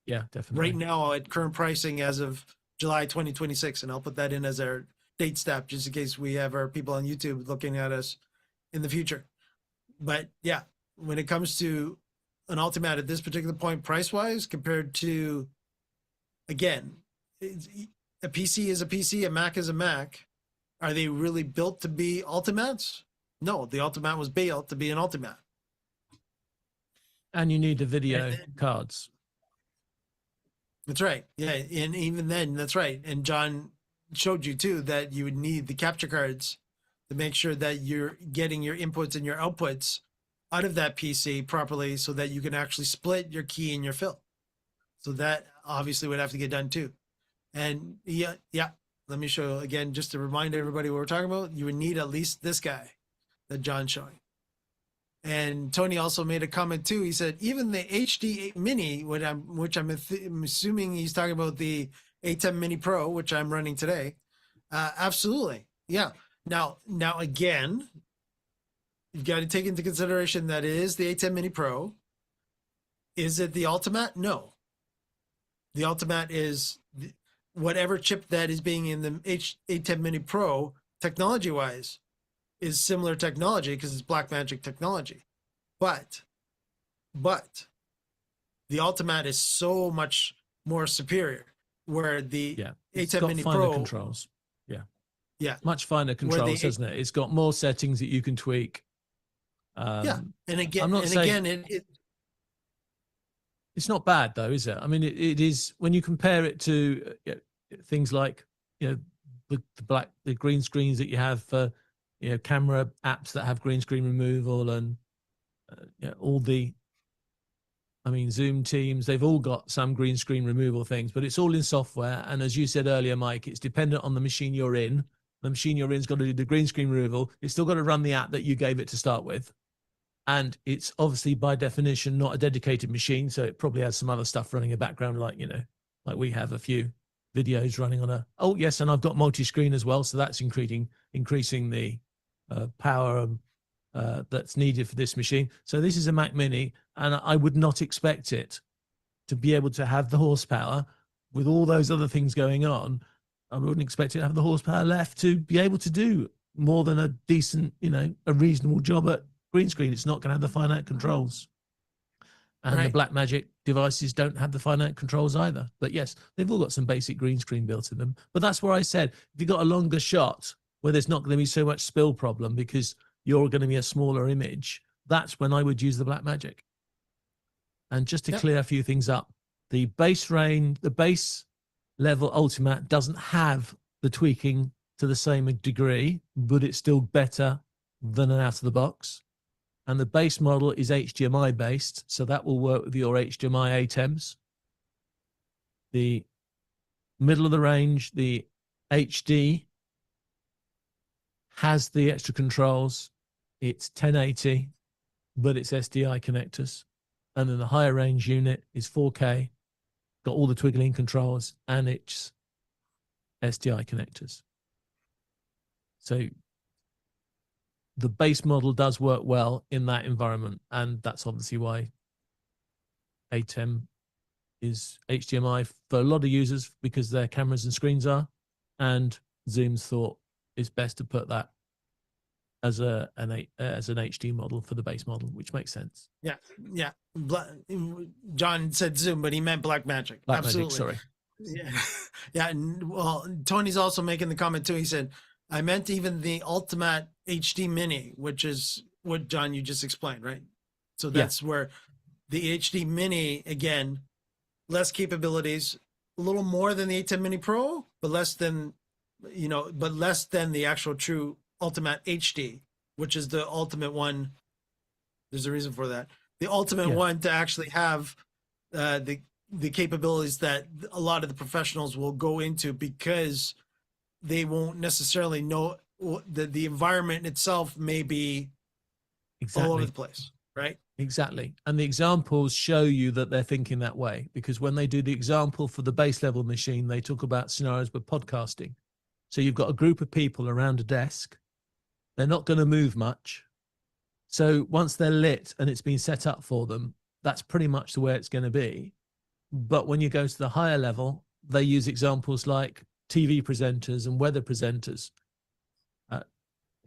Yeah, definitely. Right now at current pricing as of July 2026, and I'll put that in as our date stamp just in case we have our people on YouTube looking at us in the future. But yeah, when it comes to an Ultimat at this particular point, price wise, compared to, again, a PC is a PC, a Mac is a Mac. Are they really built to be Ultimats? No, the Ultimat was built to be an Ultimat. And you need the video cards. That's right. Yeah. And even then, that's right. And John showed you too that you would need the capture cards to make sure that you're getting your inputs and your outputs out of that PC properly, so that you can actually split your key and your fill. So that obviously would have to get done too. And yeah. Let me show again, just to remind everybody what we're talking about. You would need at least this guy that John's showing. And Tony also made a comment too. He said, even the HD Mini, which I'm assuming he's talking about the A10 Mini Pro, which I'm running today. Absolutely. Yeah. Now again, you've got to take into consideration that it is the A10 Mini Pro. Is it the Ultimat? No. The Ultimat is whatever chip that is being in the A10 Mini Pro technology-wise is similar technology, because it's Blackmagic technology. But the Ultimat is so much more superior, where the A10 Mini Pro controls. Yeah. Much finer controls, hasn't it? It's got more settings that you can tweak. And again, it's not bad though, is it? I mean, it is, when you compare it to things like, the green screens that you have for, camera apps that have green screen removal, and all the, Zoom Teams, they've all got some green screen removal things, but it's all in software. And as you said earlier, Mike, it's dependent on the machine you're in. The machine you're in's got to do the green screen removal. It's still got to run the app that you gave it to start with. And it's obviously by definition not a dedicated machine, so it probably has some other stuff running in the background, like we have a few videos running on and I've got multi-screen as well, so that's increasing the power that's needed for this machine. So this is a Mac Mini, and I would not expect it to be able to have the horsepower with all those other things going on. I wouldn't expect it to have the horsepower left to be able to do more than a decent, a reasonable job at green screen. It's not going to have the finite controls. And the Blackmagic devices don't have the finite controls either. But yes, they've all got some basic green screen built in them. But that's where I said, if you've got a longer shot where there's not going to be so much spill problem because you're going to be a smaller image, that's when I would use the Blackmagic. And just to clear a few things up, the base level Ultimat doesn't have the tweaking to the same degree, but it's still better than an out of the box. And the base model is HDMI based, so that will work with your HDMI ATEMs. The middle of the range, the HD, has the extra controls. It's 1080, but it's SDI connectors. And then the higher range unit is 4K, got all the twiggling controls, and it's SDI connectors. So the base model does work well in that environment, and that's obviously why ATEM is HDMI for a lot of users, because their cameras and screens are, and Zoom's thought it's best to put that as an HD model for the base model, which makes sense. Yeah, yeah. John said Zoom, but he meant Blackmagic. Absolutely. Blackmagic, sorry. Yeah, yeah. And well, Tony's also making the comment too. He said, "I meant even the Ultimate HD Mini, which is what John you just explained, right? So that's where the HD Mini, again, less capabilities, a little more than the A10 Mini Pro, but less than the actual true Ultimate HD, which is the ultimate one. There's a reason for that. The ultimate one to actually have the capabilities that a lot of the professionals will go into, because they won't necessarily know the environment itself may be all over the place, right? Exactly. And the examples show you that they're thinking that way, because when they do the example for the base level machine, they talk about scenarios with podcasting. So you've got a group of people around a desk. They're not going to move much. So once they're lit and it's been set up for them, that's pretty much the way it's going to be. But when you go to the higher level, they use examples like TV presenters and weather presenters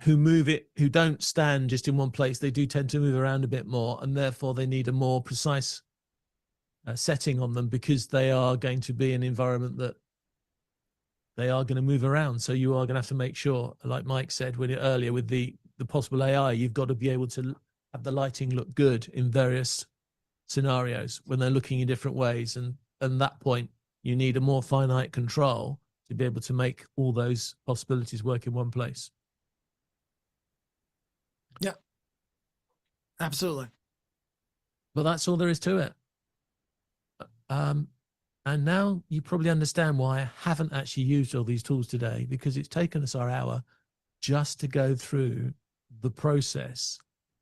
who don't stand just in one place. They do tend to move around a bit more, and therefore they need a more precise setting on them, because they are going to be an environment that they are going to move around. So you are going to have to make sure, like Mike said earlier, with the possible AI, you've got to be able to have the lighting look good in various scenarios when they're looking in different ways. And at that point, you need a more finite control to be able to make all those possibilities work in one place. Yeah, absolutely. But that's all there is to it. And now you probably understand why I haven't actually used all these tools today, because it's taken us our hour just to go through the process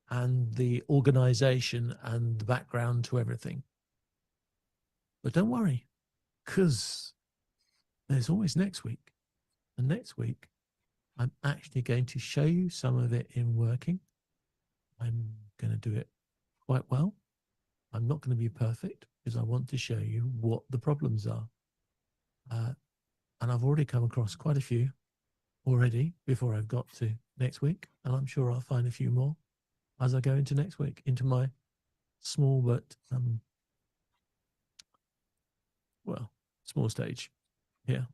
and the organization and the background to everything. But don't worry, because there's always next week. And next week, I'm actually going to show you some of it in working. I'm going to do it quite well. I'm not going to be perfect, because I want to show you what the problems are. And I've already come across quite a few already before I've got to next week. And I'm sure I'll find a few more as I go into next week, into my small but, small stage here.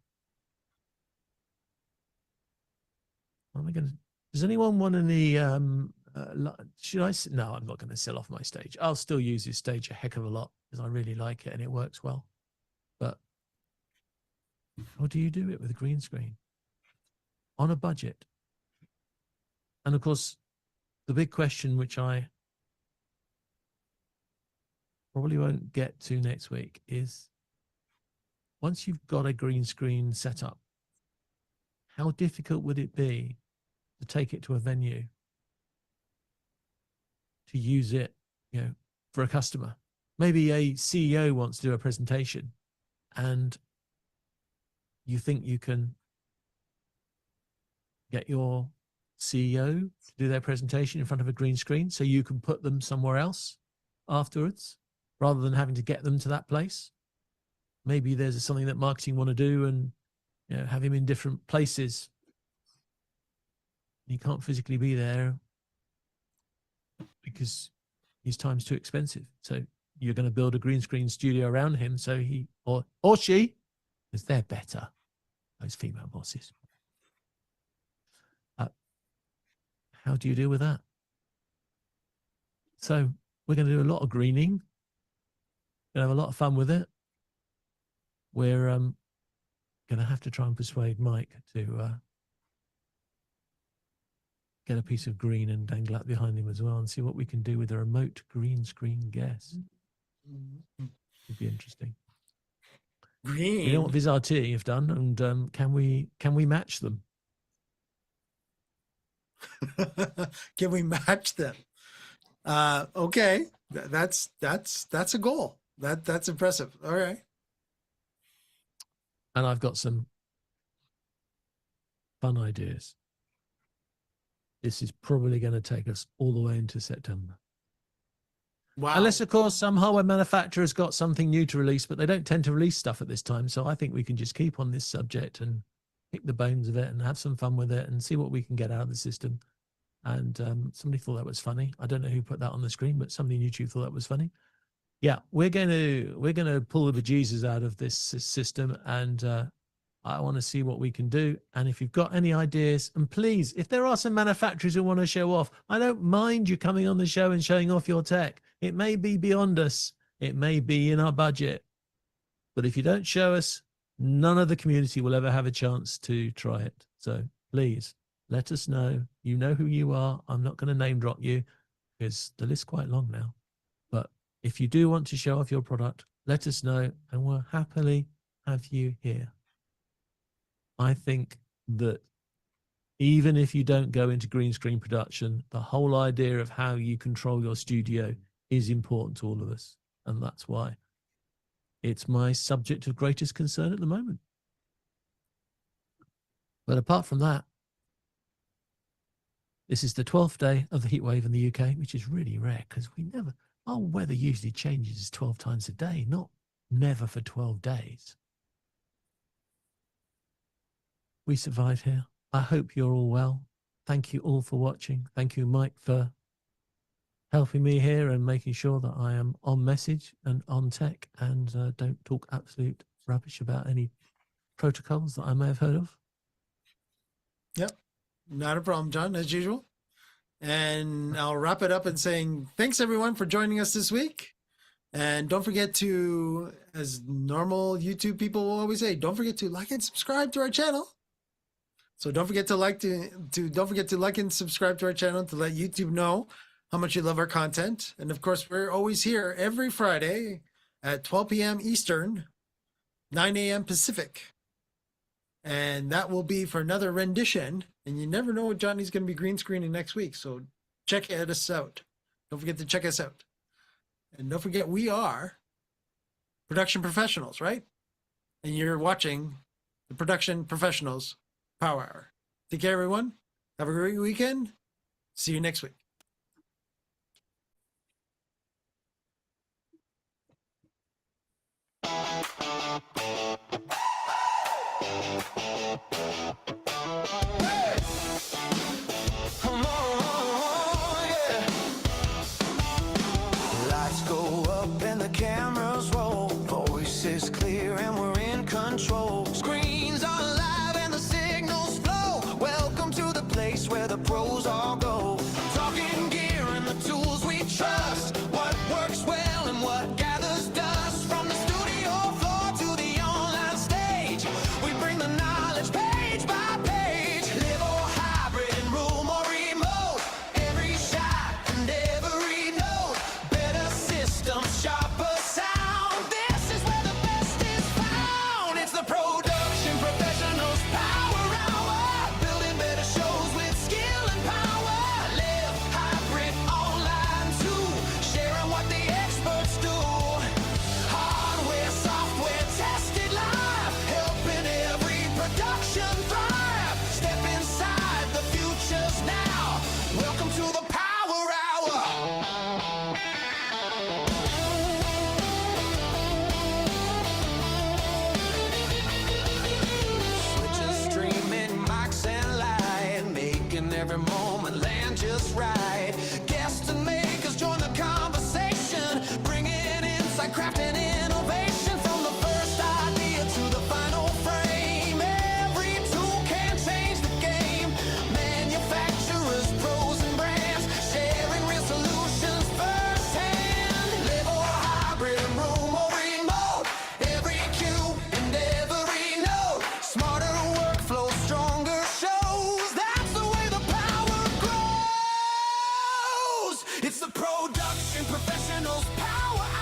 Am I going to, does anyone want any, should I, no, I'm not going to sell off my stage. I'll still use this stage a heck of a lot, because I really like it and it works well. But how do you do it with a green screen on a budget? And of course, the big question, which I probably won't get to next week, is once you've got a green screen set up, how difficult would it be to take it to a venue, to use it, for a customer? Maybe a CEO wants to do a presentation, and you think you can get your CEO to do their presentation in front of a green screen, so you can put them somewhere else afterwards, rather than having to get them to that place. Maybe there's something that marketing want to do, and have him in different places. He can't physically be there because his time's too expensive. So you're going to build a green screen studio around him, so he or she, because they're better, those female bosses. How do you deal with that? So we're going to do a lot of greening. Going to have a lot of fun with it. We're going to have to try and persuade Mike to get a piece of green and dangle that behind him as well, and see what we can do with a remote green screen guest. Would be interesting. Green. We know what VizRT have done, and can we match them? Can we match them? Okay, that's a goal. That's impressive. All right. And I've got some fun ideas. This is probably going to take us all the way into September. Wow. Unless, of course, some hardware manufacturer's got something new to release, but they don't tend to release stuff at this time. So I think we can just keep on this subject and pick the bones of it and have some fun with it and see what we can get out of the system. And somebody thought that was funny. I don't know who put that on the screen, but somebody on YouTube thought that was funny. Yeah, we're going to pull the bejesus out of this system, and I want to see what we can do. And if you've got any ideas, and please, if there are some manufacturers who want to show off, I don't mind you coming on the show and showing off your tech. It may be beyond us. It may be in our budget. But if you don't show us, none of the community will ever have a chance to try it. So please let us know. You know who you are. I'm not going to name drop you because the list's quite long now. But if you do want to show off your product, let us know and we'll happily have you here. I think that even if you don't go into green screen production, the whole idea of how you control your studio is important to all of us. And that's why it's my subject of greatest concern at the moment. But apart from that, this is the 12th day of the heat wave in the UK, which is really rare because our weather usually changes 12 times a day, not never for 12 days. We survived here. I hope you're all well. Thank you all for watching. Thank you, Mike, for helping me here and making sure that I am on message and on tech and don't talk absolute rubbish about any protocols that I may have heard of. Yep. Not a problem, John, as usual. And I'll wrap it up in saying thanks, everyone, for joining us this week. And don't forget to, as normal YouTube people will always say, don't forget to like and subscribe to our channel. So don't forget to like and subscribe to our channel to let YouTube know how much you love our content. And of course, we're always here every Friday at 12 p.m. Eastern, 9 a.m. Pacific. And that will be for another rendition. And you never know what Johnny's going to be green screening next week. So check us out. Don't forget to check us out. And don't forget, we are production professionals, right? And you're watching the Production Professionals Power Hour. Take care, everyone. Have a great weekend. See you next week. Lights go up and the cameras roll. Voices clear and we're in control. Screens are live and the signals flow. Welcome to the place where the pros all go. Talking gear and the tools we trust. What works well and what gathers dust. From the studio floor to the online stage, we bring the knowledge page by page. Live or hybrid, in room or remote. Every shot and every note. Better systems, sharper sound. This is where the best is found. It's the Production Professionals Power Hour. Building better shows with skill and power. Live hybrid, online too. Sharing what the experts do. Hardware, software, tested live. Helping every production thrive. Step inside the futures now. Welcome to the Power Hour. Switches, streaming, mics and light, making every moment land just right. Guests and makers join the conversation, bringing insight, crafting innovation. From the first idea to the final frame, every tool can change the game. Manufacturers, pros and brands, sharing real solutions It's the production professionals, power